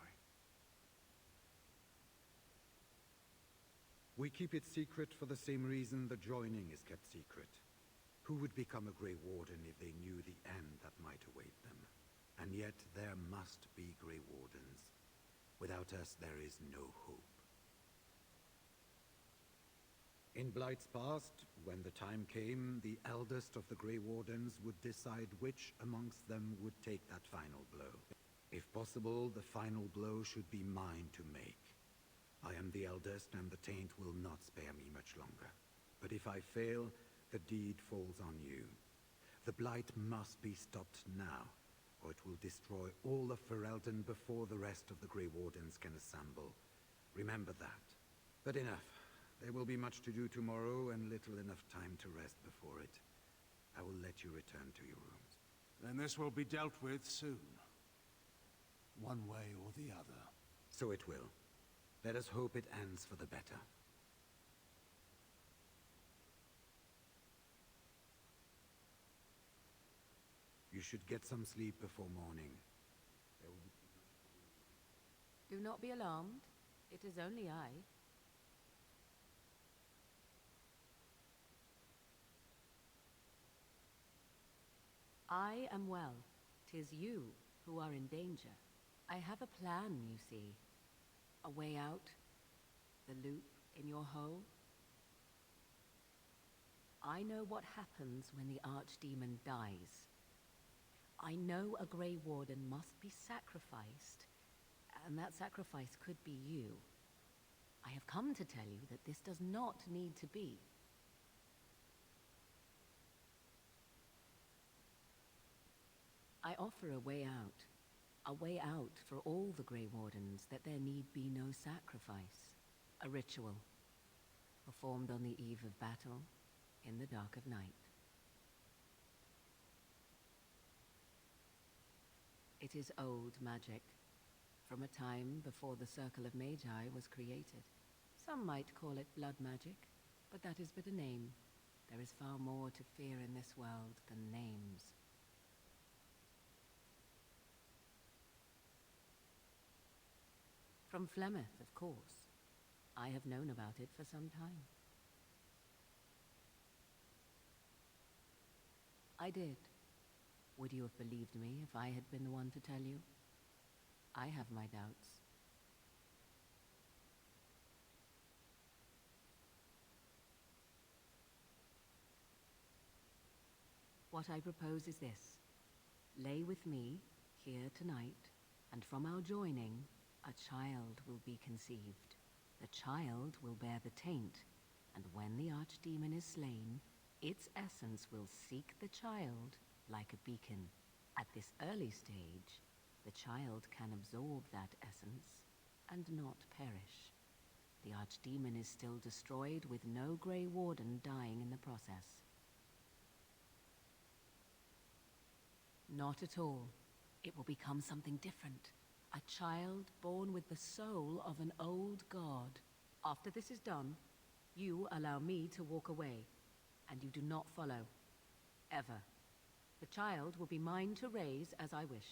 K: We keep it secret for the same reason the joining is kept secret. Who would become a Grey Warden if they knew the end that might await them? And yet there must be Grey Wardens. Without us, there is no hope. In Blight's past, when the time came, the eldest of the Grey Wardens would decide which amongst them would take that final blow. If possible, the final blow should be mine to make. I am the eldest, and the taint will not spare me much longer. But if I fail, the deed falls on you. The Blight must be stopped now, or it will destroy all of Ferelden before the rest of the Grey Wardens can assemble. Remember that. But enough. There will be much to do tomorrow, and little enough time to rest before it. I will let you return to your rooms.
E: Then this will be dealt with soon. One way or the other.
K: So it will. Let us hope it ends for the better. You should get some sleep before morning. There will be...
L: Do not be alarmed. It is only I. I am well. 'Tis you who are in danger. I have a plan, you see. A way out. The loop in your hull. I know what happens when the Archdemon dies. I know a Grey Warden must be sacrificed, and that sacrifice could be you. I have come to tell you that this does not need to be. I offer a way out. A way out for all the Grey Wardens, that there need be no sacrifice. A ritual, performed on the eve of battle, in the dark of night. It is old magic, from a time before the Circle of Magi was created. Some might call it blood magic, but that is but a name. There is far more to fear in this world than names. From Flemeth, of course. I have known about it for some time. I did. Would you have believed me if I had been the one to tell you? I have my doubts. What I propose is this. Lay with me, here tonight, and from our joining, a child will be conceived. The child will bear the taint, and when the Archdemon is slain, its essence will seek the child like a beacon. At this early stage, the child can absorb that essence and not perish. The Archdemon is still destroyed with no Grey Warden dying in the process. Not at all. It will become something different. A child born with the soul of an old god. After this is done, you allow me to walk away, and you do not follow. Ever. The child will be mine to raise as I wish.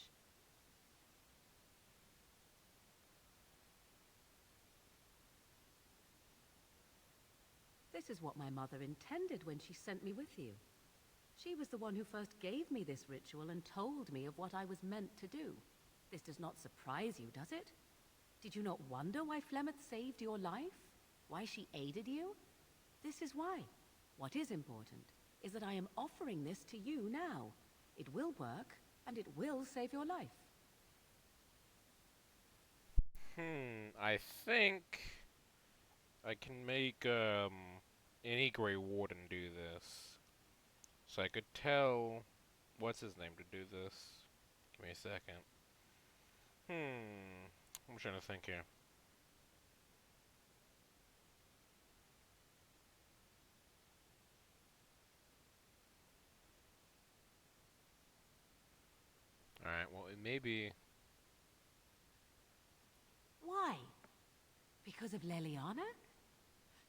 L: This is what my mother intended when she sent me with you. She was the one who first gave me this ritual and told me of what I was meant to do. This does not surprise you, does it? Did you not wonder why Flemeth saved your life? Why she aided you? This is why. What is important is that I am offering this to you now. It will work, and it will save your life.
A: I think I can make, any Grey Warden do this. So I could tell, what's his name to do this? Give me a second. I'm trying to think here. Alright, well, it may be...
L: Why? Because of Leliana?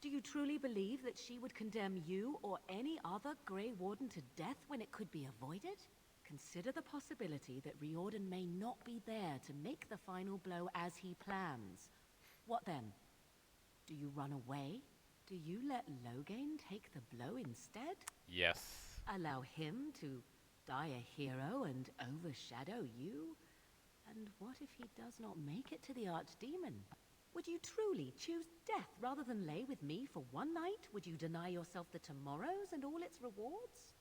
L: Do you truly believe that she would condemn you or any other Grey Warden to death when it could be avoided? Consider the possibility that Riordan may not be there to make the final blow as he plans. What then? Do you run away? Do you let Loghain take the blow instead?
A: Yes.
L: Allow him to die a hero and overshadow you? And what if he does not make it to the Archdemon? Would you truly choose death rather than lay with me for one night? Would you deny yourself the tomorrows and all its rewards?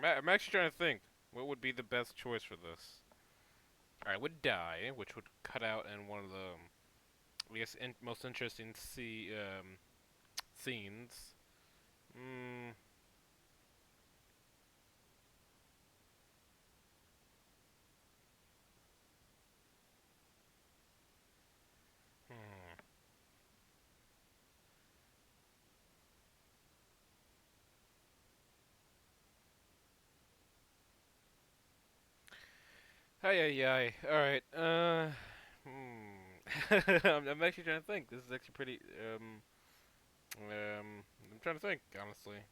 A: I'm actually trying to think. What would be the best choice for this? I would die, which would cut out in one of the, I guess, most interesting scenes. Hmm. Ay, ay, ay. Alright, I'm actually trying to think. This is actually pretty, I'm trying to think, honestly.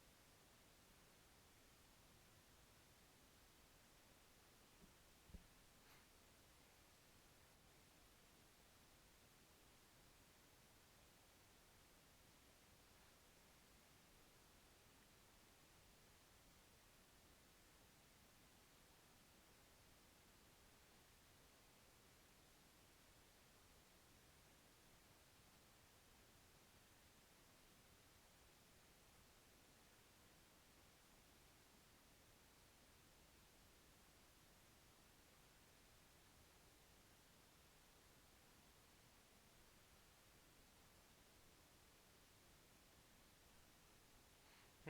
A: Hmm.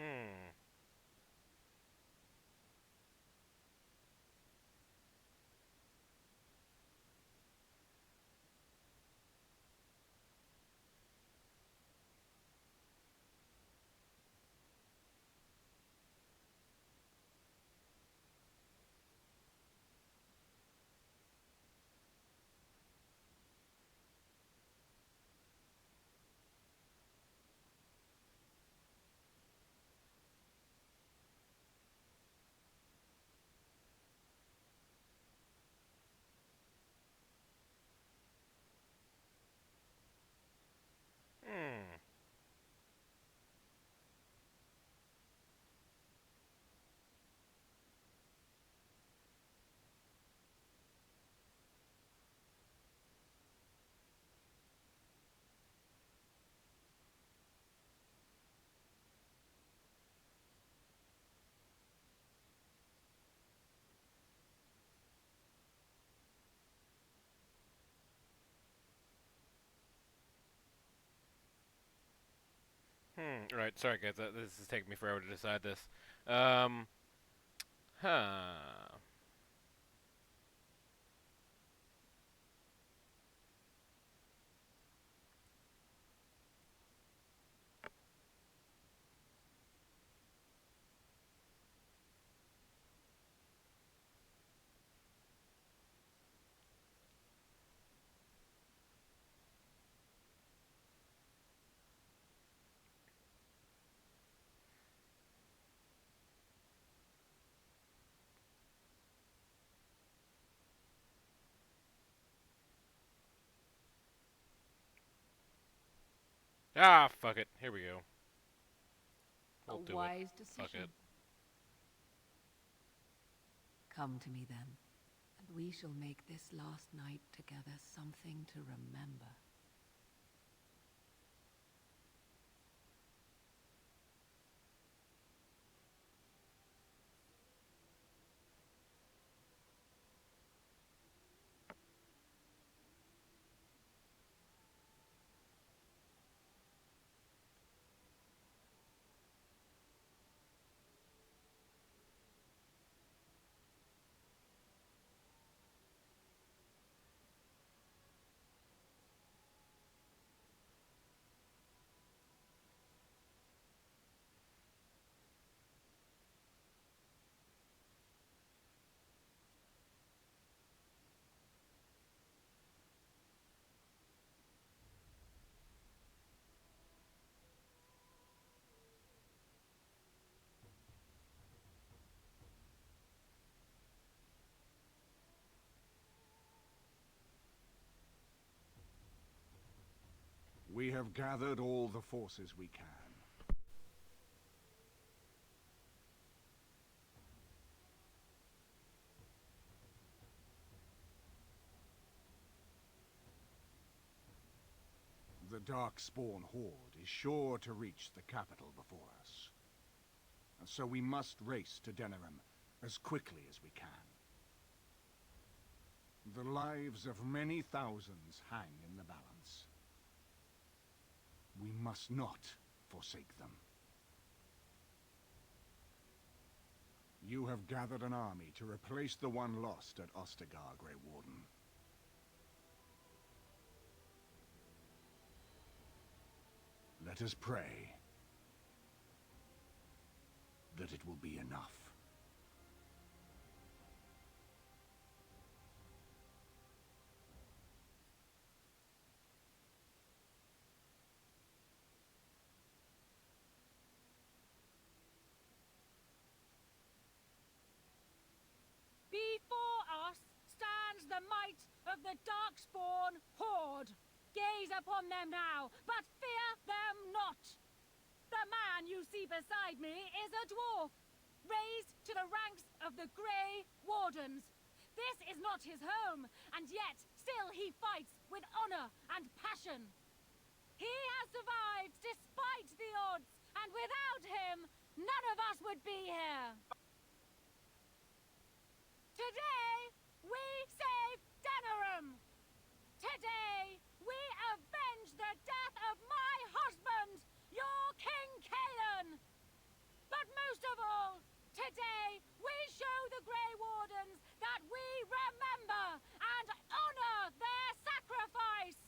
A: Hmm. Right, sorry guys, this is taking me forever to decide this. Um, huh. Ah, fuck it. Here we go. We'll do
L: wise
A: it. Fuck
L: decision.
A: it.
L: Come to me then, and we shall make this last night together something to remember.
C: We have gathered all the forces we can. The Darkspawn horde is sure to reach the capital before us. And so we must race to Denerim as quickly as we can. The lives of many thousands hang in the balance. We must not forsake them. You have gathered an army to replace the one lost at Ostagar, Grey Warden. Let us pray that it will be enough.
H: Before us stands the might of the Darkspawn Horde. Gaze upon them now, but fear them not. The man you see beside me is a dwarf, raised to the ranks of the Grey Wardens. This is not his home, and yet still he fights with honor and passion. He has survived despite the odds, and without him, none of us would be here. Today, we save Denerim. Today, we avenge the death of my husband, your King Kaelan. But most of all, today, we show the Grey Wardens that we remember and honor their sacrifice.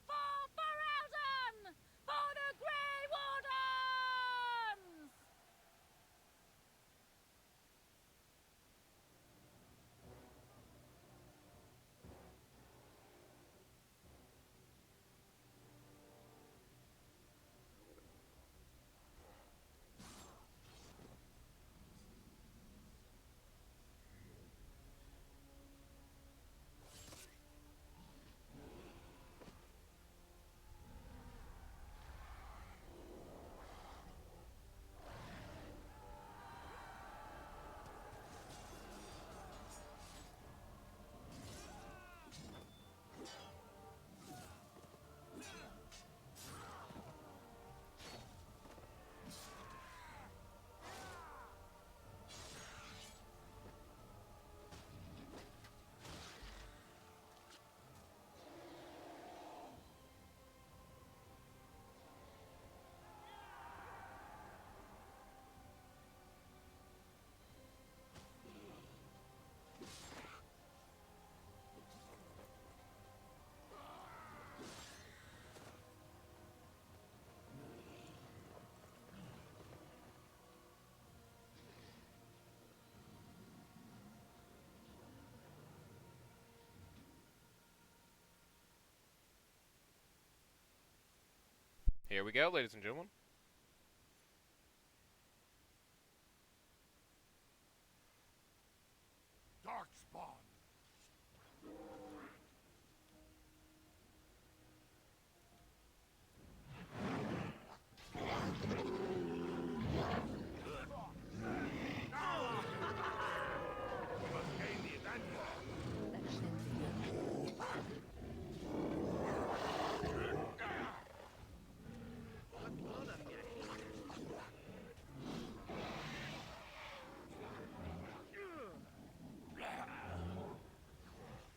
H: For Ferelden! For the Grey Wardens!
A: Here we go, ladies and gentlemen.
O: Darkspawn!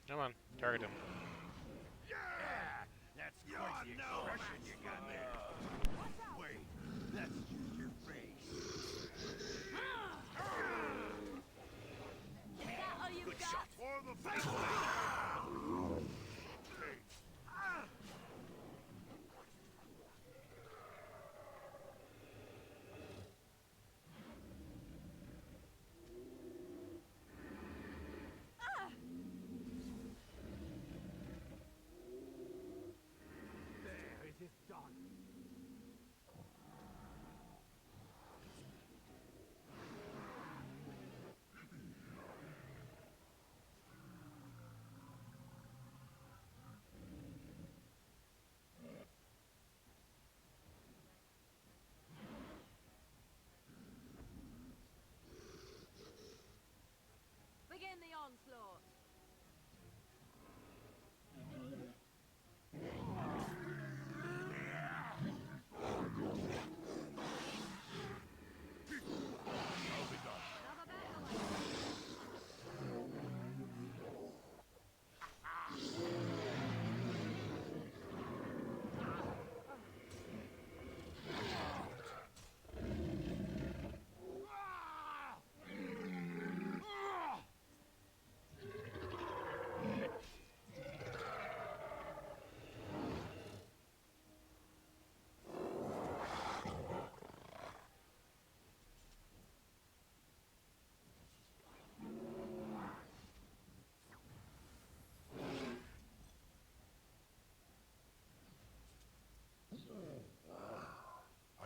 A: Come on, target him.
E: That's quite the expression you got there. Wait, that's just your face.
F: Is that all you
E: Good
F: got?
E: shot. For the face.
J: There, it is done.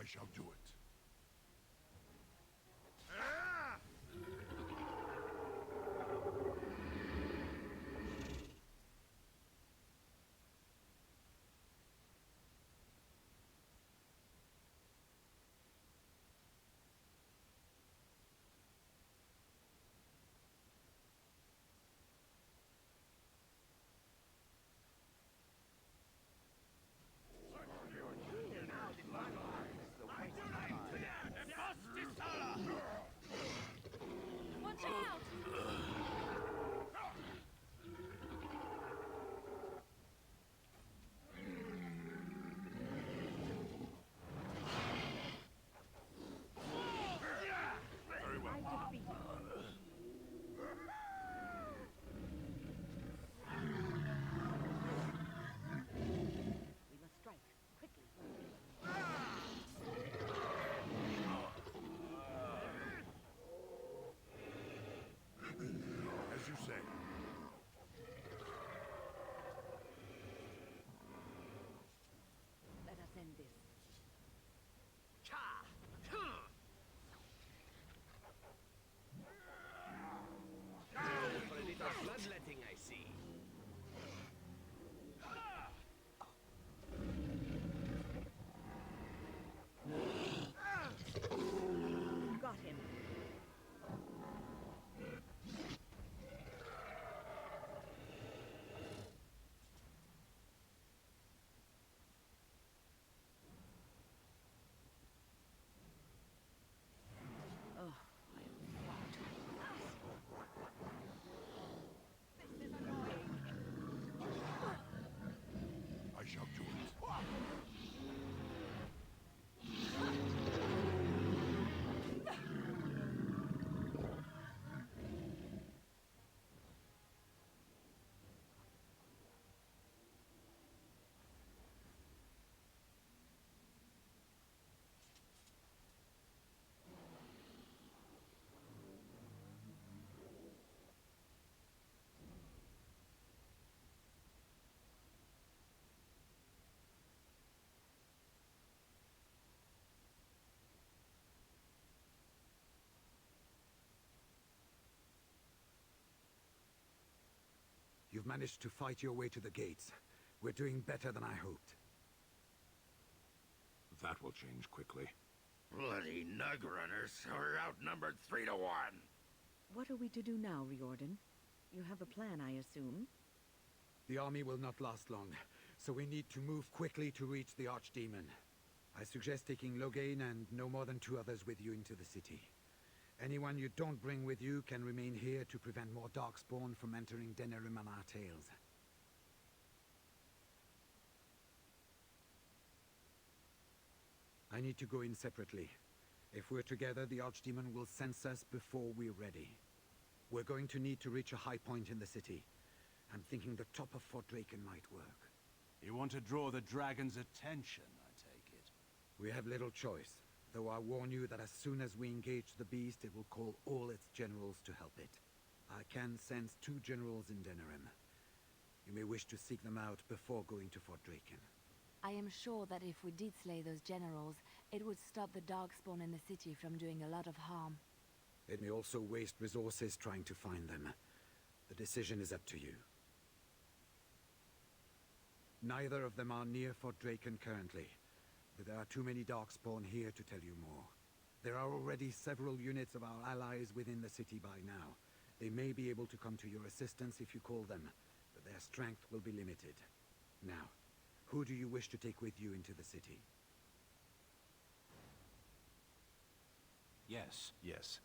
S: shall do it.
F: Watch out!
S: Very well.
L: We must strike, quickly.
S: As you say.
L: Let us end this.
E: For a little bloodletting, I see.
L: Got him. Oh, I am far too This is annoying.
S: I shall do it.
K: You've managed to fight your way to the gates. We're doing better than I hoped.
S: That will change quickly.
R: Bloody nug runners. We're outnumbered 3 to 1.
L: What are we to do now, Riordan? You have a plan, I assume?
K: The army will not last long, so we need to move quickly to reach the Archdemon. I suggest taking Loghain and no more than 2 others with you into the city. Anyone you don't bring with you can remain here to prevent more Darkspawn from entering Denerim on our tails. I need to go in separately. If we're together, the Archdemon will sense us before we're ready. We're going to need to reach a high point in the city. I'm thinking the top of Fort Draken might work.
G: You want to draw the dragon's attention, I take it?
K: We have little choice, though I warn you that as soon as we engage the beast, it will call all its generals to help it. I can sense 2 generals in Denerim. You may wish to seek them out before going to Fort Draken.
B: I am sure that if we did slay those generals, it would stop the Darkspawn in the city from doing a lot of harm.
K: It may also waste resources trying to find them. The decision is up to you. Neither of them are near Fort Draken currently, but there are too many Darkspawn here to tell you more. There are already several units of our allies within the city by now. They may be able to come to your assistance if you call them, but their strength will be limited. Now, who do you wish to take with you into the city?
G: Yes.
L: Yes.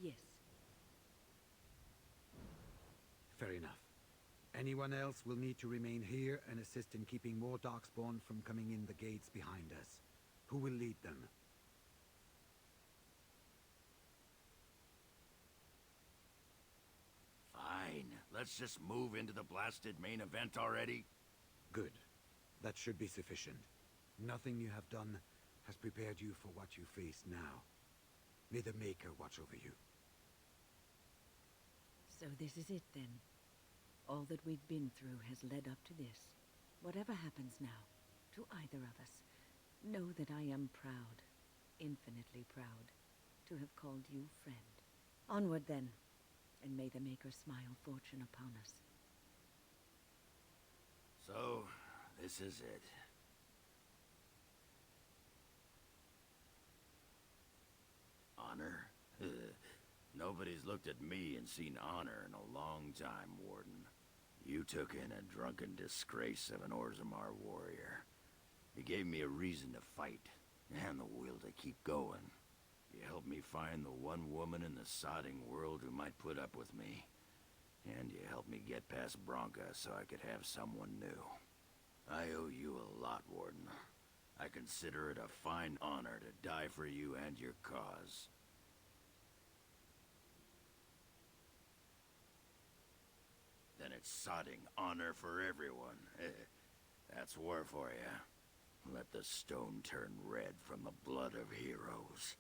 K: Fair enough. Anyone else will need to remain here and assist in keeping more Darkspawn from coming in the gates behind us. Who will lead them?
R: Fine. Let's just move into the blasted main event already.
K: Good. That should be sufficient. Nothing you have done has prepared you for what you face now. May the Maker watch over you.
L: So this is it then. All that we've been through has led up to this. Whatever happens now, to either of us, know that I am proud. infinitely proud to have called you friend. Onward then, and may the Maker smile fortune upon us.
E: So, this is it. Honor? Nobody's looked at me and seen honor in a long time, Warden. You took in a drunken disgrace of an Orzammar warrior. You gave me a reason to fight, and the will to keep going. You helped me find the one woman in the sodding world who might put up with me. And you helped me get past Bronca so I could have someone new. I owe you a lot, Warden. I consider it a fine honor to die for you and your cause. Then it's sodding honor for everyone. That's war for you. Let the stone turn red from the blood of heroes.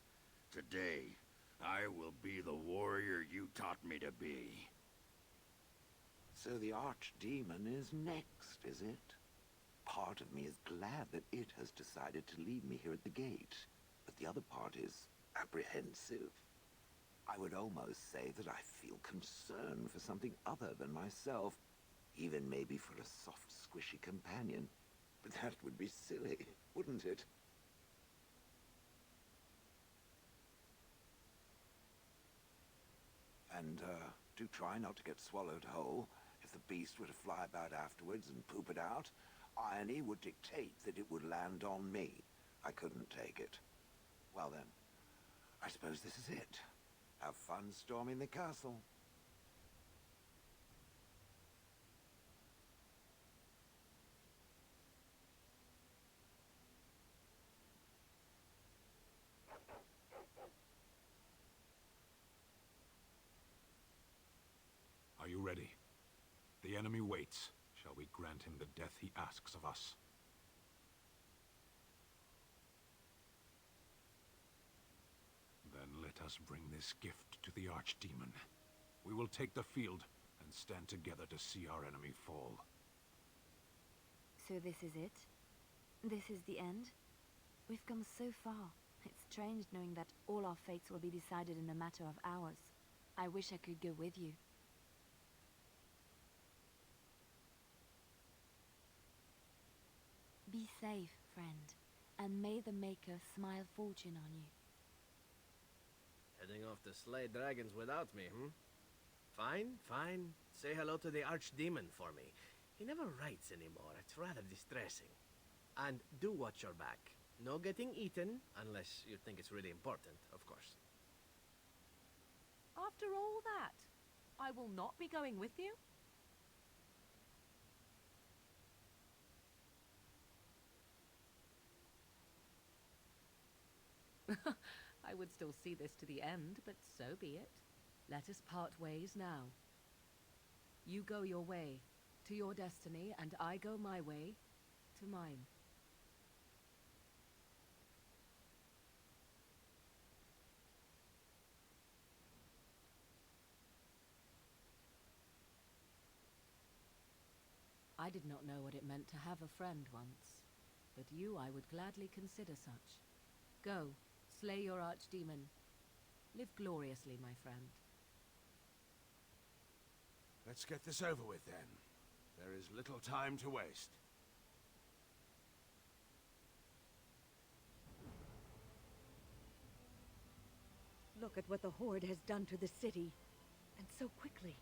E: Today, I will be the warrior you taught me to be.
K: So the Archdemon is next, is it? Part of me is glad that it has decided to leave me here at the gate, but the other part is apprehensive. I would almost say that I feel concern for something other than myself, even maybe for a soft, squishy companion. But that would be silly, wouldn't it? And, do try not to get swallowed whole. If the beast were to fly about afterwards and poop it out, irony would dictate that it would land on me. I couldn't take it. Well then, I suppose this is it. Have fun storming the castle.
S: Are you ready? The enemy waits. Shall we grant him the death he asks of us? Then let us bring this gift to the Archdemon. We will take the field and stand together to see our enemy fall.
B: So this is it? This is the end? We've come so far. It's strange knowing that all our fates will be decided in a matter of hours. I wish I could go with you. Be safe, friend, and may the Maker smile fortune on you.
N: Heading off to slay dragons without me, Fine, fine. Say hello to the Archdemon for me. He never writes anymore. It's rather distressing. And do watch your back. No getting eaten, unless you think it's really important, of course.
L: After all that, I will not be going with you? I would still see this to the end, but so be it. Let us part ways now. You go your way, to your destiny, and I go my way, to mine. I did not know what it meant to have a friend once, but you I would gladly consider such. Go, slay your Archdemon. Live gloriously, my friend.
E: Let's get this over with, then. There is little time to waste.
L: Look at what the Horde has done to the city, and so quickly.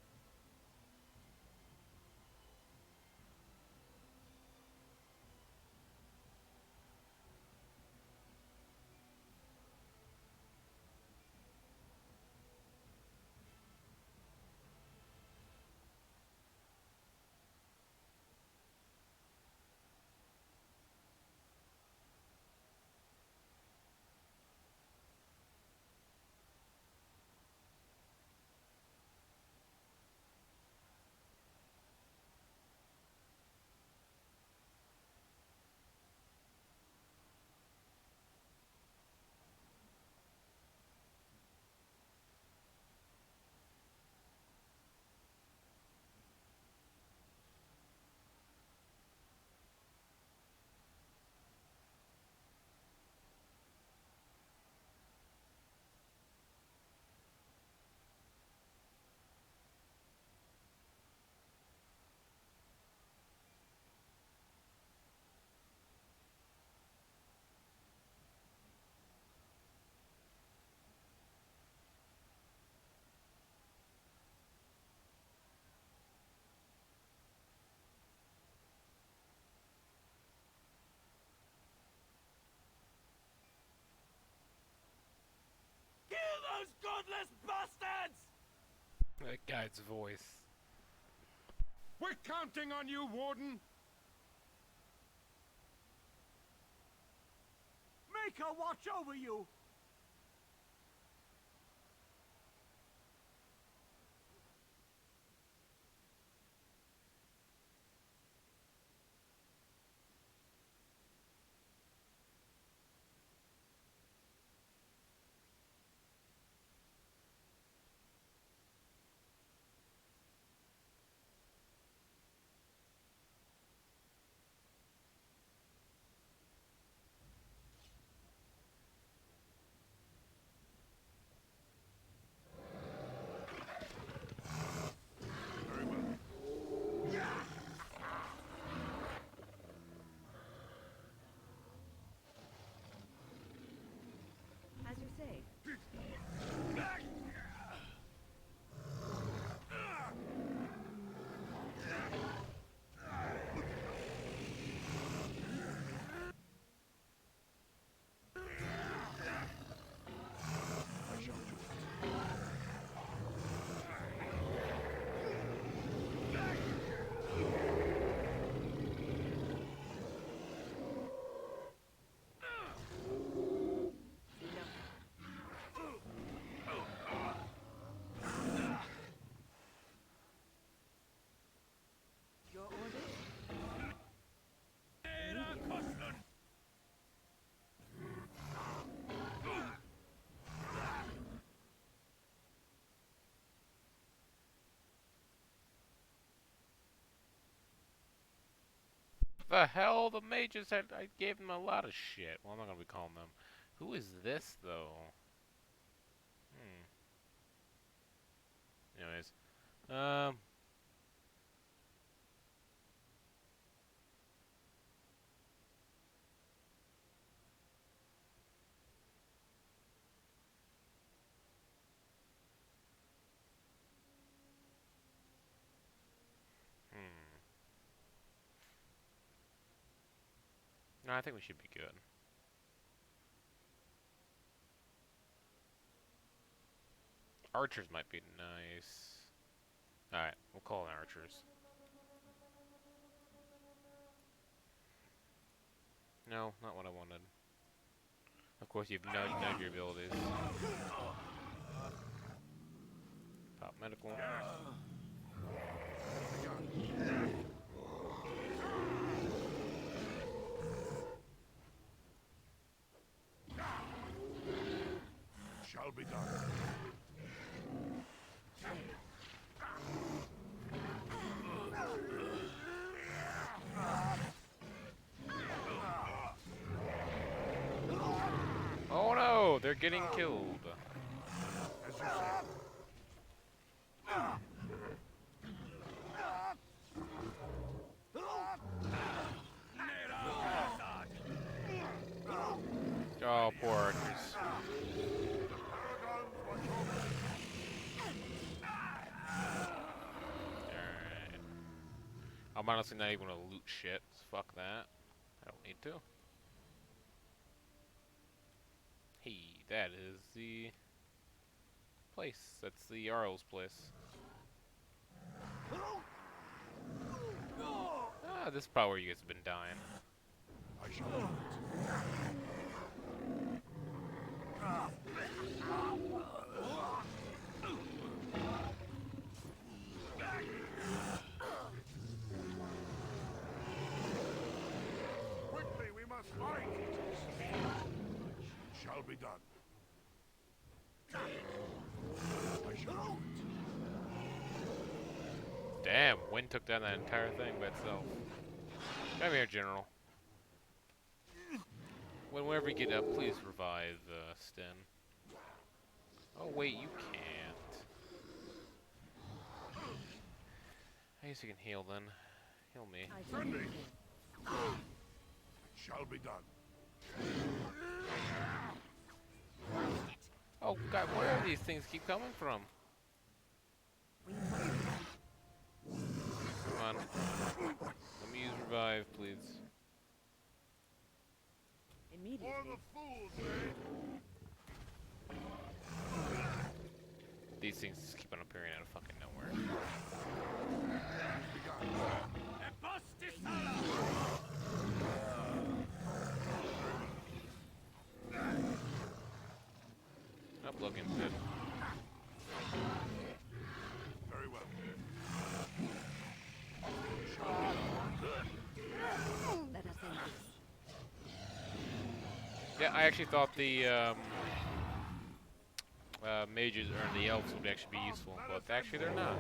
N: Traitorous bastards!
A: That guy's voice.
O: We're counting on you, Warden.
N: Make her watch over you!
L: As you say. Your orders?
A: The hell? The mages had. I gave them a lot of shit. Well, I'm not gonna be calling them. Who is this, though? Anyways. No, I think we should be good. Archers might be nice. Alright, we'll call in archers. No, not what I wanted. Of course, you've nudged your abilities. Pop medical.
O: Shall be done.
A: Oh no, they're getting killed.
O: As you say.
A: Oh, poor archers. Alright. I'm honestly not even gonna loot shit. So fuck that. I don't need to. Hey, that is the place. That's the Jarl's place. Ah, this is probably where you guys have been dying.
O: I shall do it. Quickly, we must fight. Shall be done. I shall do it.
A: Damn, Wind took down that entire thing by itself. Come here, General. Whenever you get up, please revive Sten. Oh wait, you can't. I guess you can heal then. Heal me.
O: Friendly. Shall be done.
A: Oh god, where do these things keep coming from? Come on. Let me use revive, please.
F: Immediately.
O: For the fools, eh?
A: These things just keep on appearing out of fucking nowhere. Nope, Logan's dead.
O: Very well.
L: Let us end this.
A: Yeah, I actually thought the mages or the elves would actually be useful, but actually they're not.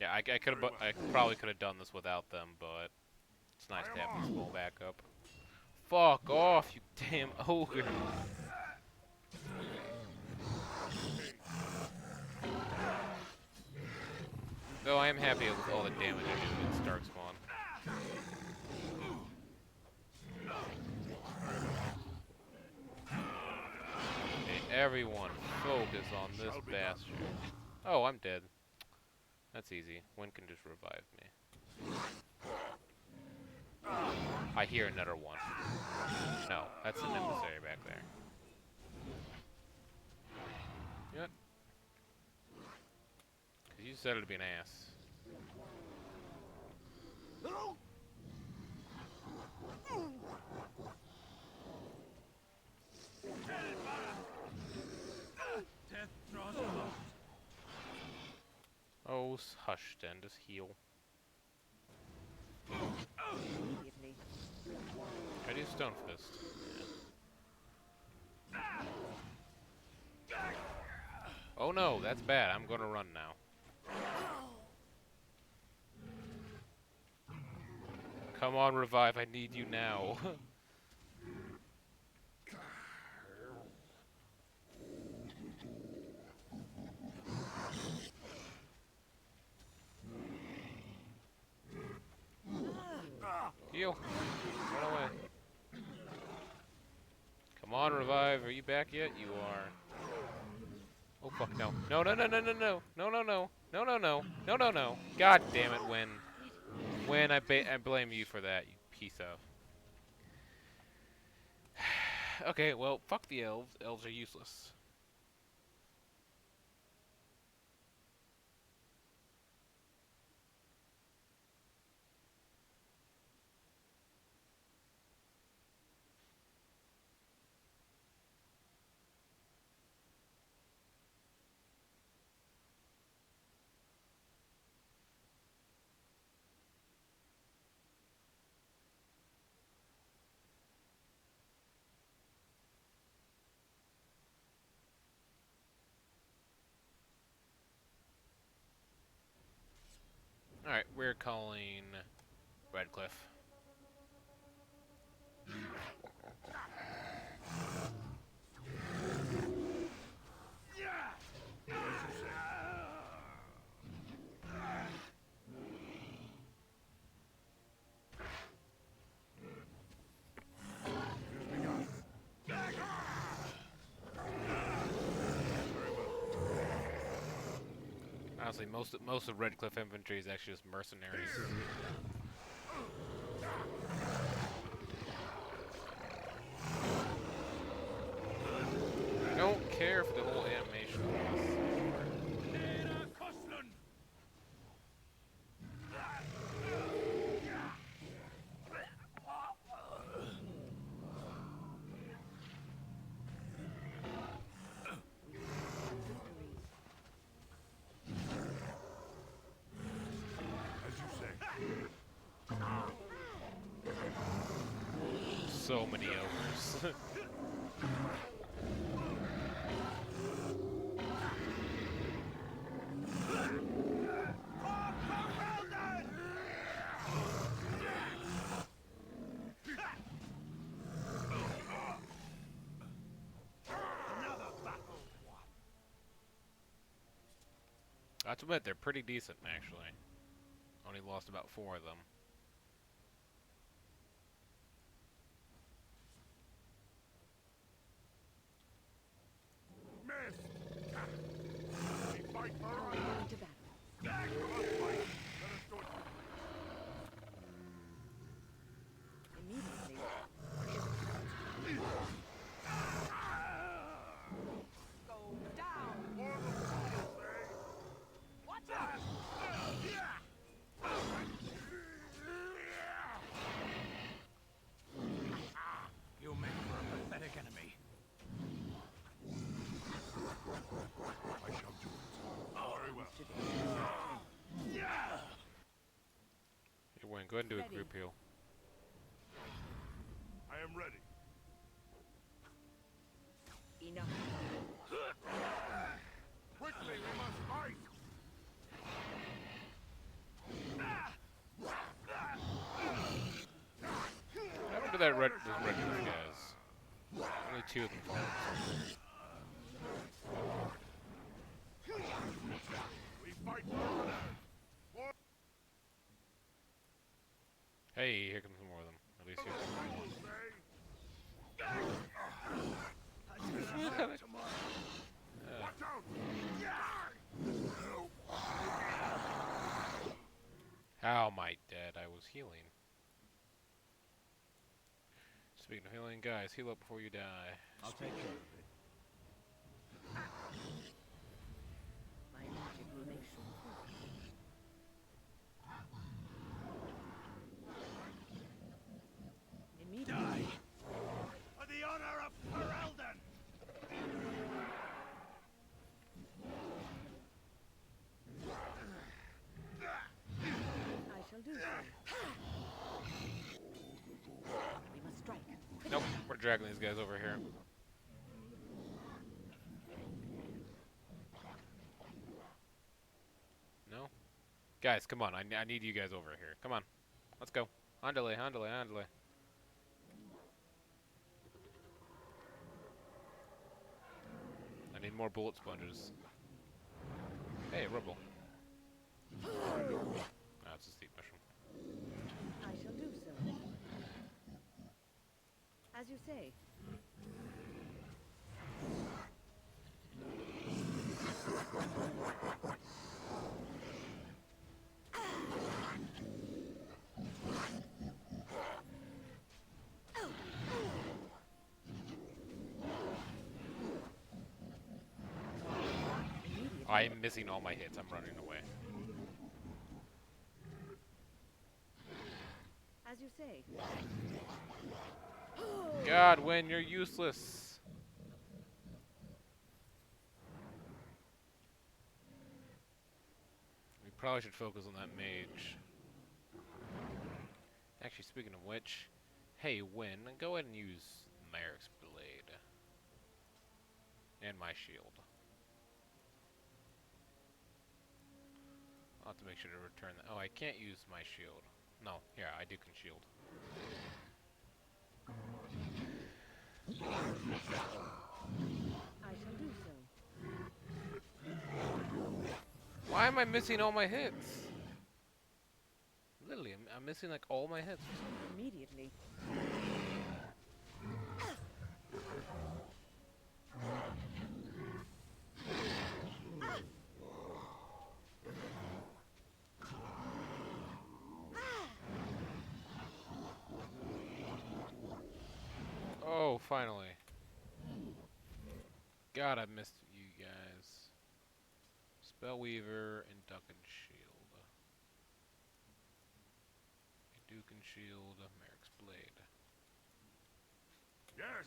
A: Yeah, I could have, I probably could have done this without them, but it's nice to have this full backup. Fuck off, you damn ogre! Though I am happy with all the damage I do against Darkspawn. Okay, everyone, focus on this bastard. Oh, I'm dead. That's easy. Wind can just revive me. I hear another one. No, that's an emissary back there. You know what? 'Cause you said it'd be an ass. Oh, hush then, just heal. I do Stone Fist. Yeah. Oh no, that's bad. I'm gonna run now. Come on, revive. I need you now. Heal. Run away. Come on, revive. Are you back yet? You are. Oh fuck no. No no no no no no. No no no. No no no. No no no. God damn it, Win. Win, I blame you for that, you piece of. Okay, well, fuck the elves. Elves are useless. Alright, we're calling Redcliffe. Honestly, most of Redcliffe infantry is actually just mercenaries. I don't care for the whole animation. So many ogres. I have to admit, they're pretty decent, actually. Only lost about 4 of them.
L: Immediately.
A: Go ahead and do
L: Ready.
A: a group heal.
O: I am ready.
L: Enough.
O: Quickly, we must fight!
A: What happened to those regular guys? Only 2 of them fall.
O: We fight for
A: Hey, here comes more of them. At least here comes one. How am I dead? I was healing. Speaking of healing, guys, heal up before you die.
G: I'll take care of it.
L: My magic will make sure.
D: Die! For the honor of Ferelden!
L: I shall do so. We must strike.
A: Nope, we're dragging these guys over here. No? Guys, come on. I need you guys over here. Come on. Let's go. Andale, andale, andale. I need more bullet sponges. Hey, rebel. That's a steep mission.
L: I shall do so. As you say.
A: I'm missing all my hits. I'm running away.
L: As you say.
A: God, Wynn, you're useless. We probably should focus on that mage. Actually, speaking of which, hey, Wynn, go ahead and use Merrick's blade. And my shield. I'll have to make sure to return that. Oh, I can't use my shield. No, yeah, I do can shield.
L: I shall do so.
A: Why am I missing all my hits? Literally, I'm missing like all my hits.
L: Immediately.
A: Oh, finally. God, I missed you guys. Spellweaver and Duck and Shield. Duke and Shield, Merrick's Blade.
O: Yes.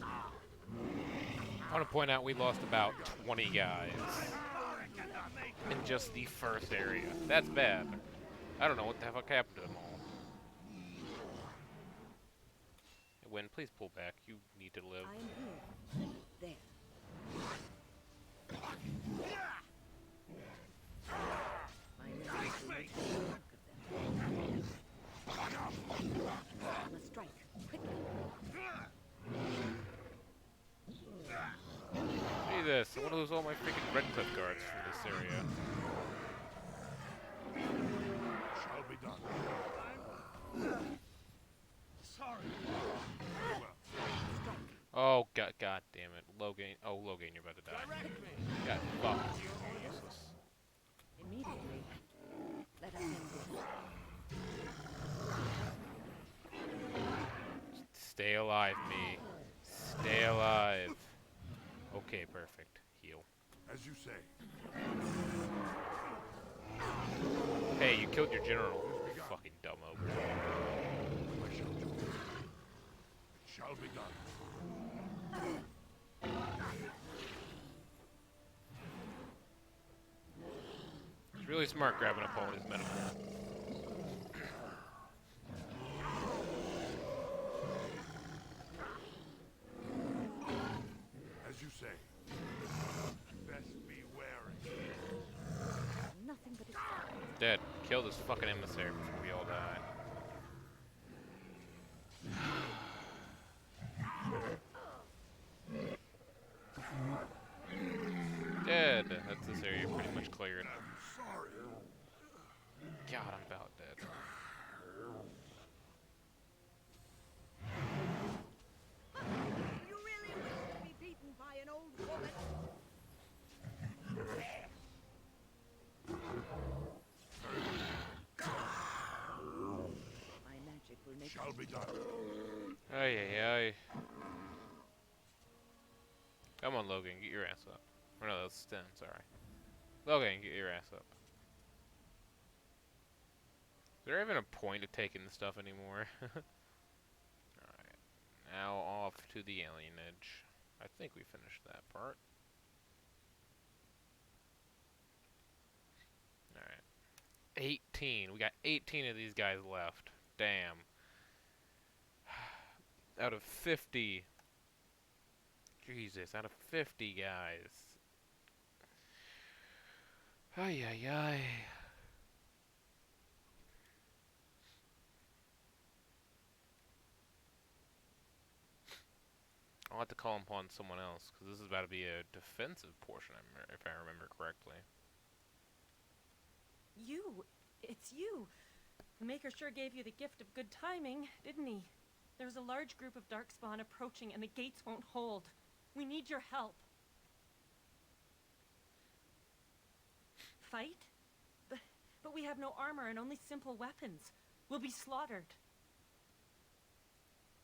A: I want to point out we lost about 20 guys in just the first area. That's bad. I don't know what the fuck happened to them all. Wynn, please pull back. You need to live.
L: I am here. There. My magic will make short of them. I must strike. Quickly.
A: Jesus, I want to lose all my freaking Red Cliff guards from this area.
O: Shall be done. Sorry.
A: Oh, god damn it. Logain. Oh, Logain, you're about to die. God, fuck. You're useless.
L: Immediately. Let us end this.
A: Stay alive, me. Stay alive. Okay, perfect. Heal.
O: As you say.
A: Hey, you killed your general. You fucking dumb ogre.
O: I shall do it. It shall be done.
A: Really smart grabbing a pole in his metaphor.
O: As you say, best be wary.
F: Nothing but
A: Dead. Kill this fucking emissary before we all die. Dead. That's this area pretty much cleared. God, I'm about dead.
F: You really wish to be beaten by an old woman? My magic will make
O: Shall be done.
A: Ay, ay, ay. Come on, Logan, get your ass up. Or no, that's Sten, sorry. Logan, get your ass up. Is there even a point of taking this stuff anymore? Alright. Now off to the alienage. I think we finished that part. Alright. 18. We got 18 of these guys left. Damn. Out of 50. Jesus, out of 50 guys. Ay, ay, ay. I'll have to call upon someone else, because this is about to be a defensive portion, if I remember correctly.
T: You! It's you! The Maker sure gave you the gift of good timing, didn't he? There's a large group of Darkspawn approaching, and the gates won't hold. We need your help. Fight? But we have no armor and only simple weapons. We'll be slaughtered.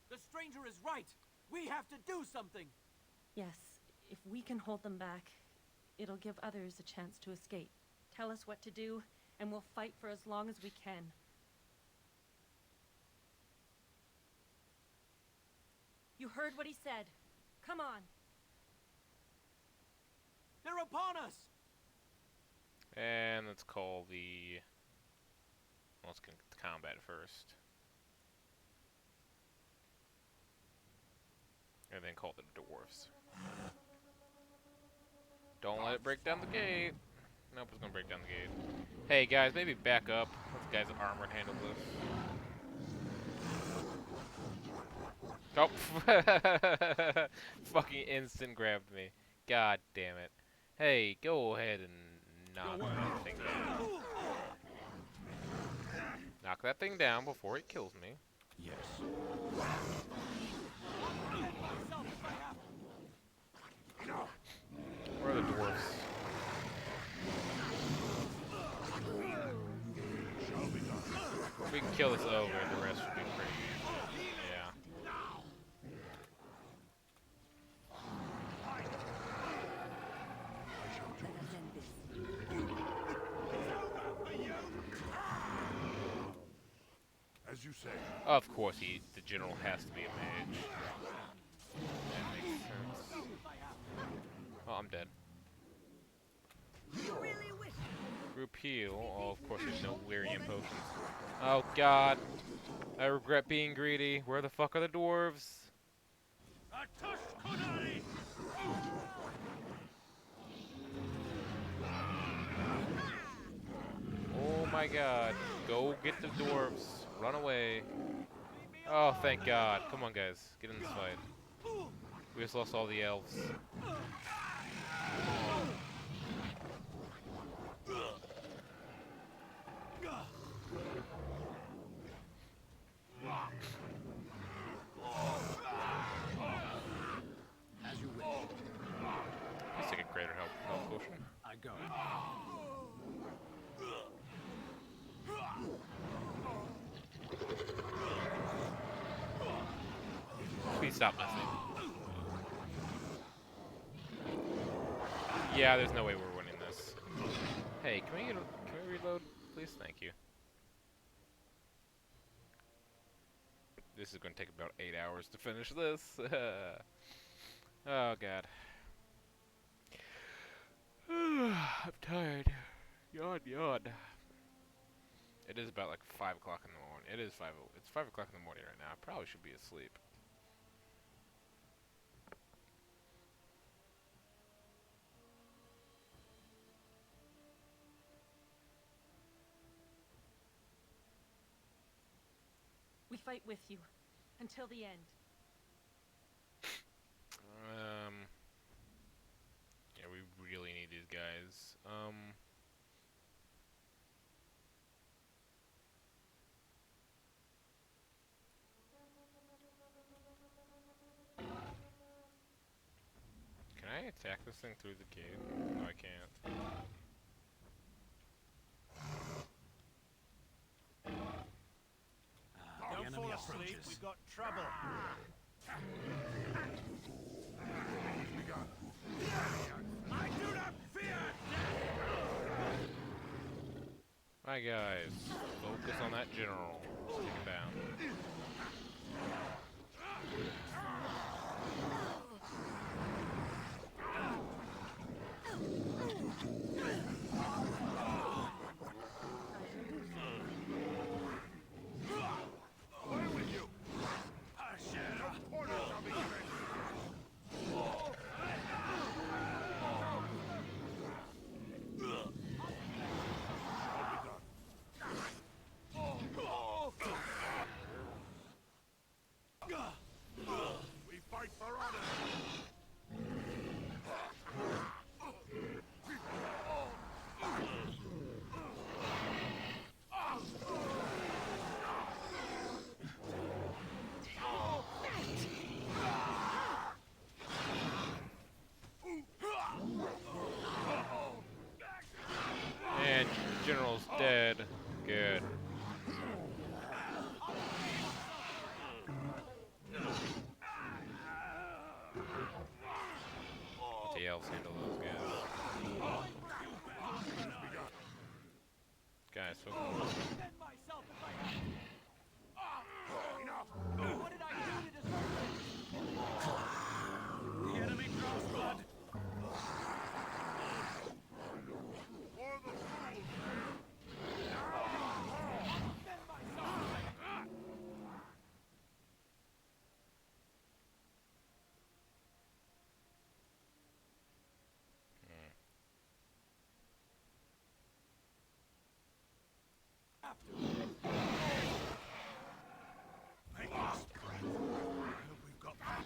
J: The stranger is right. We have to do something.
T: Yes, if we can hold them back, it'll give others a chance to escape. Tell us what to do, and we'll fight for as long as we can. You heard what he said. Come on.
J: They're upon us.
A: And let's call the... Let's get to combat first. And then call the dwarves. Don't let it break down the gate. Nope, it's gonna break down the gate. Hey guys, maybe back up. Let the guys armored handle this. Oh, fucking instant grabbed me. God damn it. Hey, go ahead and knock that thing down. Knock that thing down before it kills me.
C: Yes.
A: Where are the dwarves? If we can kill this over, the rest should be pretty easy. Yeah.
O: As you say.
A: Of course, the general has to be a mage. That makes sense. Oh, I'm dead. Group heal. Oh, of course, there's no Lyrium potions. Oh God, I regret being greedy. Where the fuck are the dwarves? Oh my God, go get the dwarves. Run away. Oh, thank God. Come on, guys, get in this fight. We just lost all the elves.
K: As you wish.
A: Let's take a greater health potion.
K: I go.
A: Please stop messing. Yeah, there's no way we're winning this. Hey, can we reload, please? Thank you. This is going to take about 8 hours to finish this. Oh God. I'm tired. Yawn God. It is about like 5 o'clock in the morning. It is 5. It's 5 o'clock in the morning right now. I probably should be asleep.
T: We fight with you until the end.
A: Yeah, we really need these guys. Can I attack this thing through the gate? No, I can't.
G: Don't fall asleep, we've got trouble.
D: I do not fear death!
A: Hi guys, focus on that general. Let's take him down.
D: Away with you! Your quarters shall be given! We fight for honor!
A: And general's dead. Good. The elves handle those guys. Guys, focus.
D: What did I do to deserve this? The enemy draws blood! For the fools! Make us breath. I hope we've got that.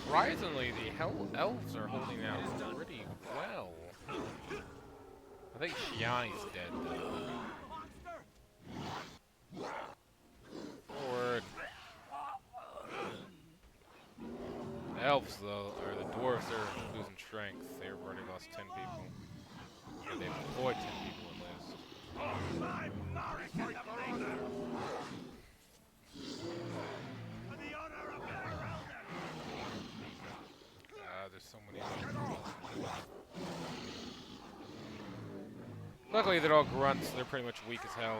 A: Surprisingly, the hell elves are holding out pretty well. I think Shiani's dead though. Forward. The elves though, or the dwarves, are losing strength. They've already lost 10 people. Or they've deployed 10 people at least.
D: My Marik and the honor! For the honor of Ferelden!
A: There's so many. Luckily, they're all grunts. They're pretty much weak as hell.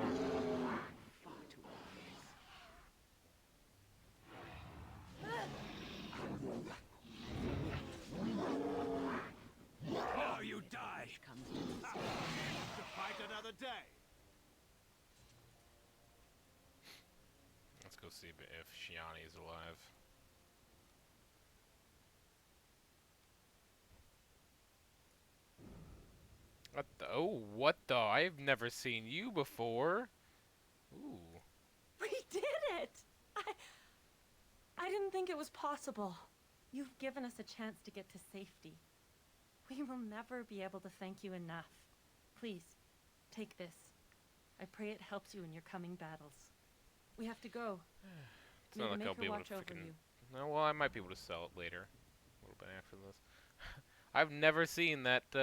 D: Now you die! To fight another day!
A: Let's go see if Shiani is alive. What the? Oh, what the? I've never seen you before. Ooh.
T: We did it! I didn't think it was possible. You've given us a chance to get to safety. We will never be able to thank you enough. Please, take this. I pray it helps you in your coming battles. We have to go.
A: It's not like I'll be able to
T: over
A: freaking...
T: you.
A: No, well, I might be able to sell it later. A little bit after this. I've never seen that,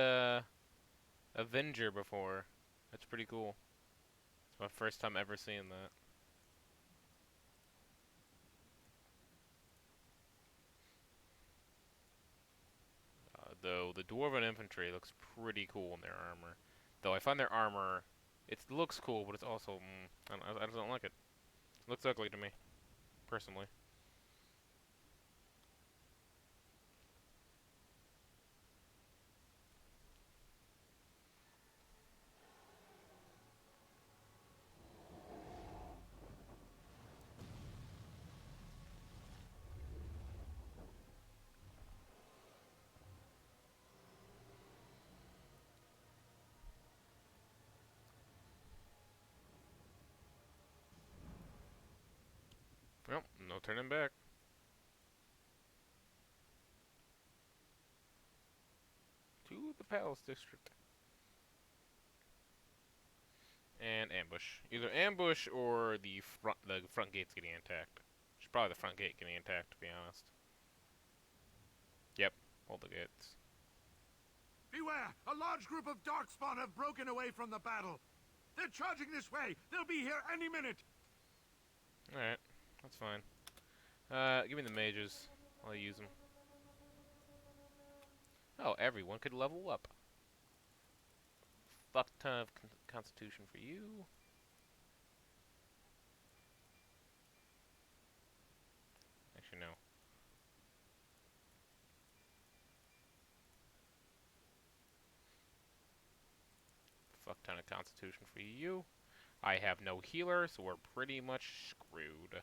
A: Avenger before. That's pretty cool. It's my first time ever seeing that. though the Dwarven infantry looks pretty cool in their armor. Though I find their armor, it looks cool, but it's also, I just don't like it. It looks ugly to me, personally. Well, no turning back. To the Palace District. And ambush. Either ambush or the front gate's getting attacked. It's probably the front gate getting attacked, to be honest. Yep, hold the gates.
E: Beware! A large group of Darkspawn have broken away from the battle. They're charging this way. They'll be here any minute.
A: Alright, that's fine. Give me the mages. I'll use them. Oh, everyone could level up. Fuck ton of constitution for you. Actually, no. Fuck ton of constitution for you. I have no healer, so we're pretty much screwed.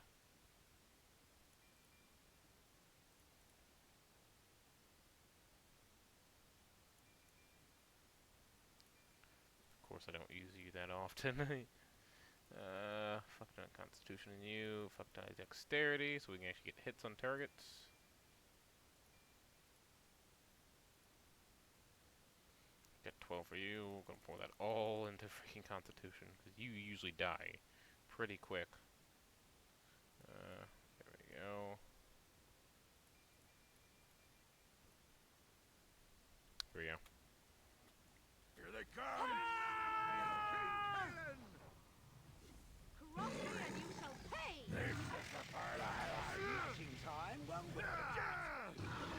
A: Of course, I don't use you that often. Fuck ton of constitution in you. Fuck ton of dexterity, so we can actually get hits on targets. Get 12 for you. We're gonna pour that all into freaking constitution, because you usually die pretty quick. There we go. Here we go.
E: Here they come!
F: Cross me and you shall pay!
E: This is the part I like. Matching time, one with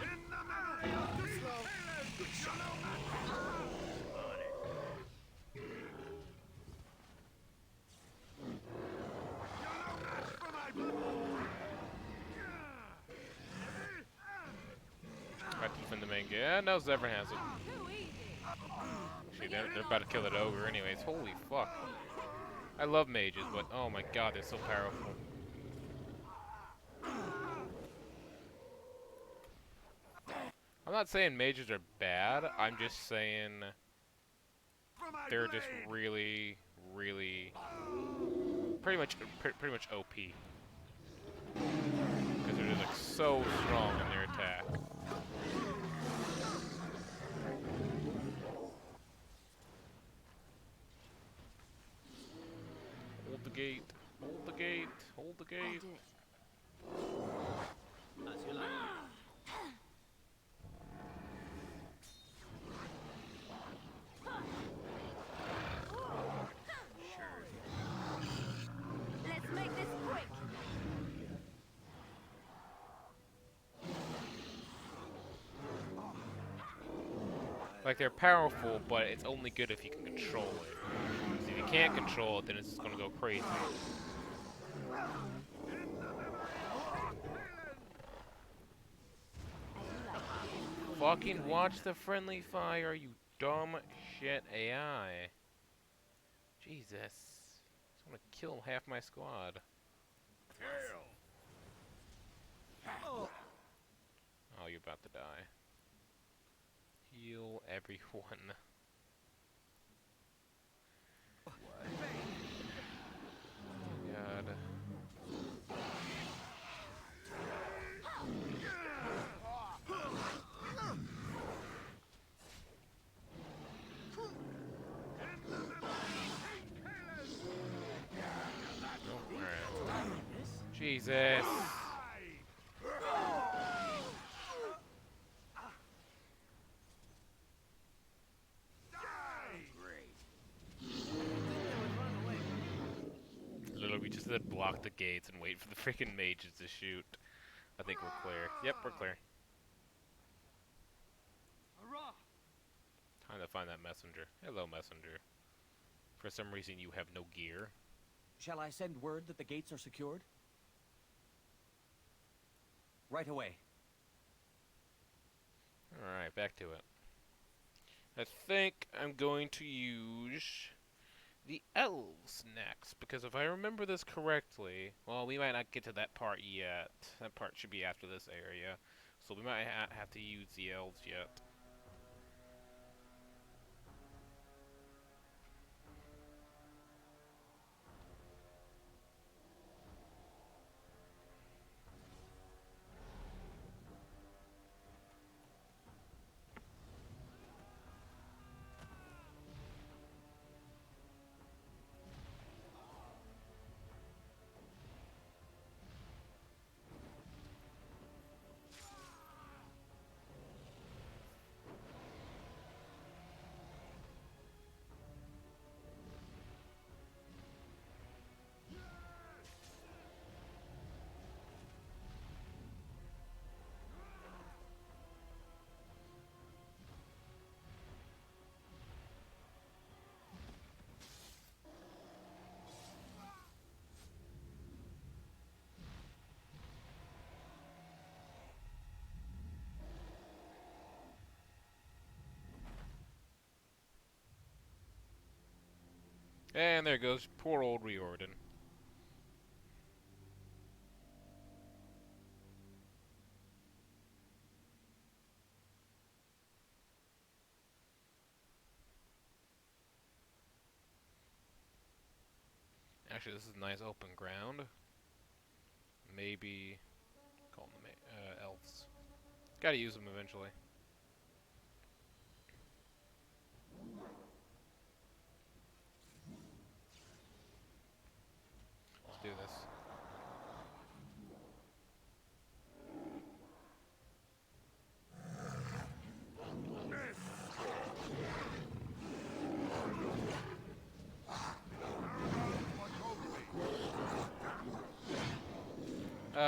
E: in the memory of the slow. Shalom.
A: Got to defend the main gate. Yeah, no, Zevran has it. Actually, they're about to kill that ogre anyways. Holy fuck. I love mages, but oh my god, they're so powerful. I'm not saying mages are bad, I'm just saying they're just really, really pretty much OP. Because they're just like so strong in their attack. Hold the gate, hold the gate, hold the gate.
N: As you like.
F: Let's make this quick.
A: Like, they're powerful, but it's only good if you can control it. 'Cause if you can't control it, then it's gonna go crazy. Fucking watch the friendly fire, you dumb shit AI. Jesus. I want to kill half my squad. Oh, you're about to die. Heal everyone. God. Jesus. Literally, we just said block the gates and wait for the freaking mages to shoot. I think we're clear. Yep, we're clear. to find that messenger. Hello, messenger. For some reason, you have no gear.
U: Shall I send word that the gates are secured? Right away.
A: Alright, back to it. I think I'm going to use the elves next, because if I remember this correctly, well, we might not get to that part yet. That part should be after this area, so we might have to use the elves yet. And there goes poor old Riordan. Actually, this is nice open ground. Maybe call them elves. Gotta use them eventually. Let's do this.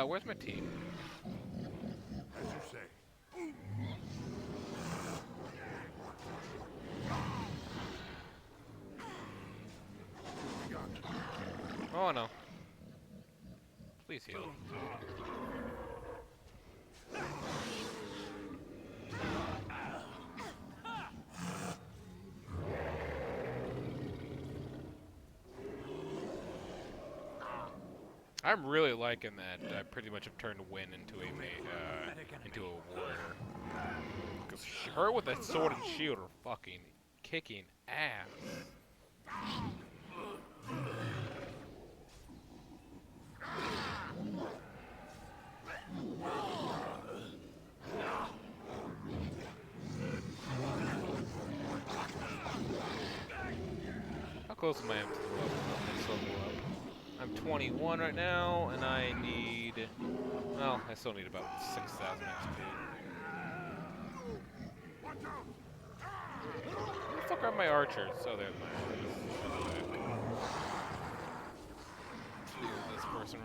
A: Where's my tea?
O: As you say.
A: Oh no. Please heal. I'm really liking that I pretty much have turned Wynne into a warrior. Because her with that sword and shield are fucking kicking ass. How close am I to the next level up? I'm 21 right now, and I need... Well, I still need about 6,000 XP. Where the fuck are my archers? Oh, there's my archers. Heal this person.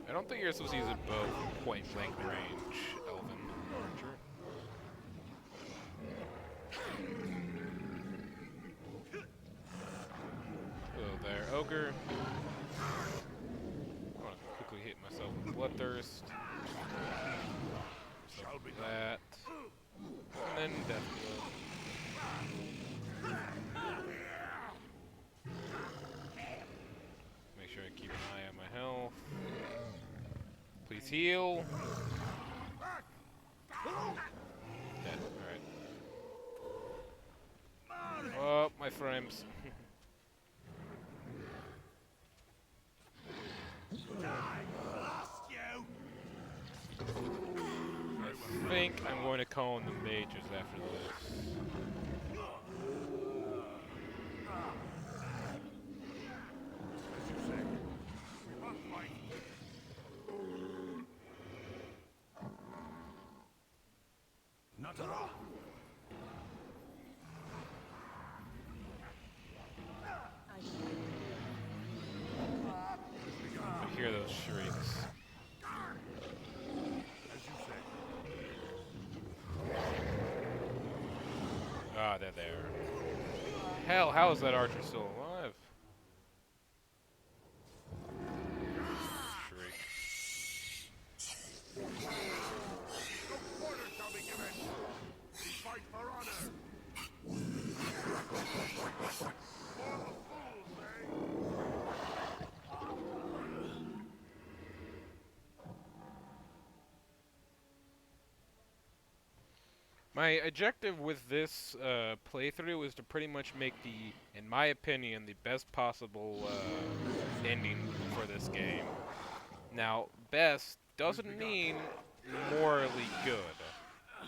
A: I don't think you're supposed to use a bow from point blank range, Elven Archer. Hello there, Ogre. I want to quickly hit myself with Bloodthirst. That. And then Deathblow. Make sure I keep an eye on my health. Please heal. Dead. Alright. Oh, my frames. I think I'm going to call in the mages after this.
E: Not at all.
T: I
A: of there. Hell, how is that archer still alive? Shriek.
D: Orders shall be given. We fight for honor.
A: My objective with this playthrough is to pretty much make the, in my opinion, the best possible ending for this game. Now, best doesn't mean morally good.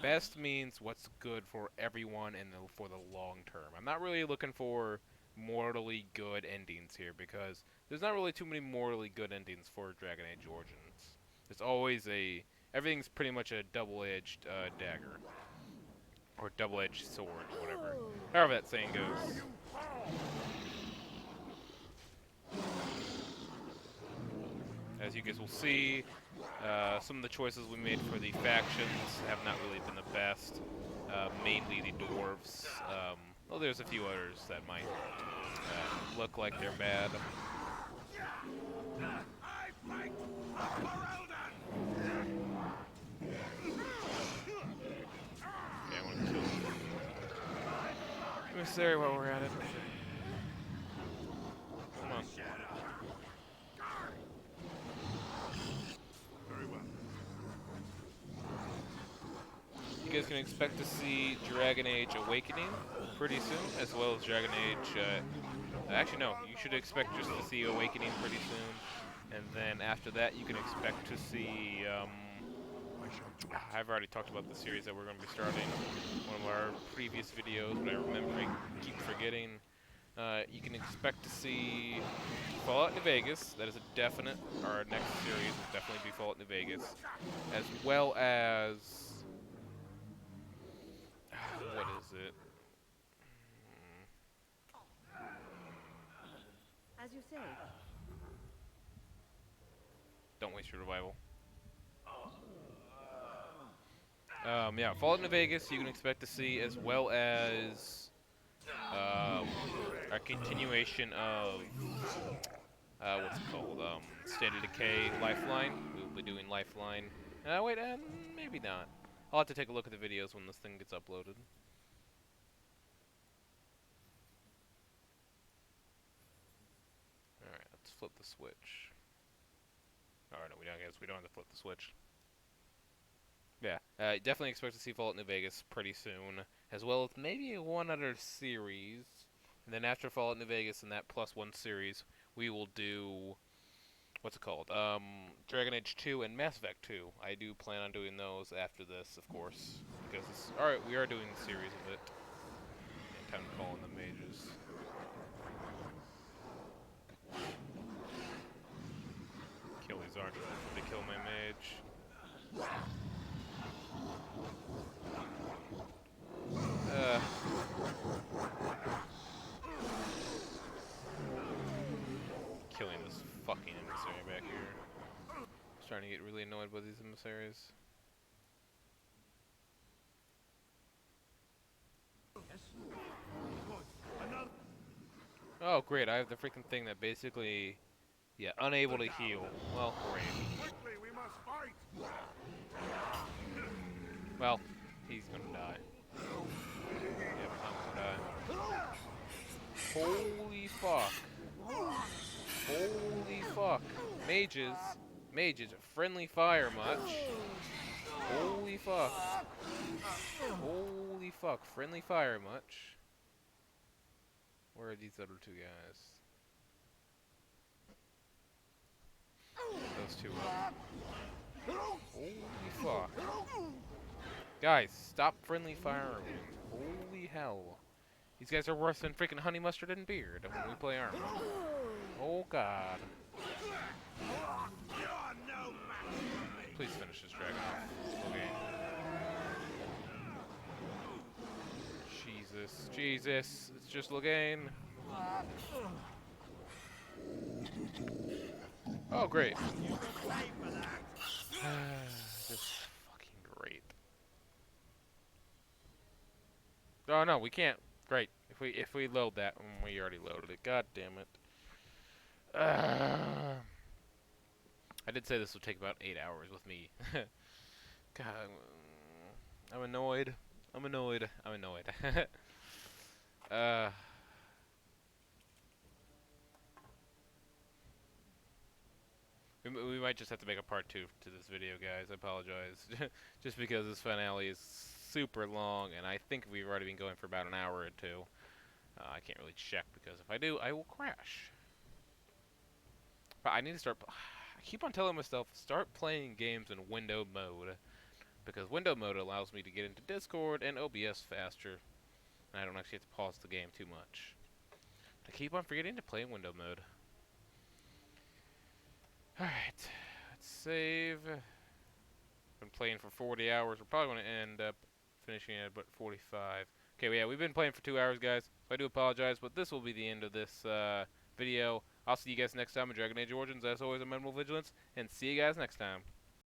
A: Best means what's good for everyone and for the long term. I'm not really looking for morally good endings here because there's not really too many morally good endings for Dragon Age Origins. It's always everything's pretty much a double-edged dagger. Or double-edged sword, whatever. However that saying goes. As you guys will see, some of the choices we made for the factions have not really been the best. Mainly the dwarves. Well, there's a few others that might look like they're bad. Emissary while we're at it. Come on.
D: Very well.
A: You guys can expect to see Dragon Age Awakening pretty soon, as well as Dragon Age... actually, no. You should expect just to see Awakening pretty soon. And then after that, you can expect to see... I've already talked about the series that we're going to be starting. One of our previous videos, but I keep forgetting. You can expect to see Fallout New Vegas. That is a definite. Our next series will definitely be Fallout New Vegas, as well as what is it?
F: As you say.
A: Don't waste your revival. Yeah, Fallout New Vegas you can expect to see, as well as a continuation of what's it called? State of Decay Lifeline. We'll be doing Lifeline. Wait, maybe not. I'll have to take a look at the videos when this thing gets uploaded. Alright, let's flip the switch. Alright, no, I guess we don't have to flip the switch. Yeah, definitely expect to see Fallout New Vegas pretty soon, as well as maybe one other series. And then after Fallout New Vegas and that +1 series, we will do, what's it called? Dragon Age 2 and Mass Effect 2. I do plan on doing those after this, of course, because alright, we are doing a series of it. And time to call in the mages. Kill these archers before they kill my mage. Killing this fucking emissary back here. Starting to get really annoyed by these emissaries. Oh great, I have the freaking thing that basically, yeah, unable to heal. Well, great.
D: Quickly, we must fight.
A: Well, he's gonna die. Yep, I'm gonna die. Holy fuck. Holy fuck. Mages. Mages. Friendly fire much. Holy fuck. Holy fuck. Friendly fire much. Where are these other two guys? Those two up. Holy fuck. Guys, stop friendly firing. Holy hell. These guys are worse than freaking honey mustard and beard when we play armor. Oh god. Please finish this dragon off. Okay. Jesus. Jesus. It's just Loghain. Oh, great. Just fucking great. Oh no, we can't Great. If we load that, we already loaded it. God damn it. I did say this would take about 8 hours with me. God, I'm annoyed. I'm annoyed. I'm annoyed. We might just have to make a part 2 to this video, guys. I apologize. Just because this finale is super long, and I think we've already been going for about an hour or two. I can't really check, because if I do, I will crash. But I need to start... I keep on telling myself, start playing games in window mode. Because window mode allows me to get into Discord and OBS faster. And I don't actually have to pause the game too much. I keep on forgetting to play in window mode. Alright, let's save. Been playing for 40 hours. We're probably going to end up finishing at about 45. Okay, well, yeah, we've been playing for 2 hours, guys. So I do apologize, but this will be the end of this video. I'll see you guys next time in Dragon Age Origins. As always, I'm Admiral Vigilance, and see you guys next time.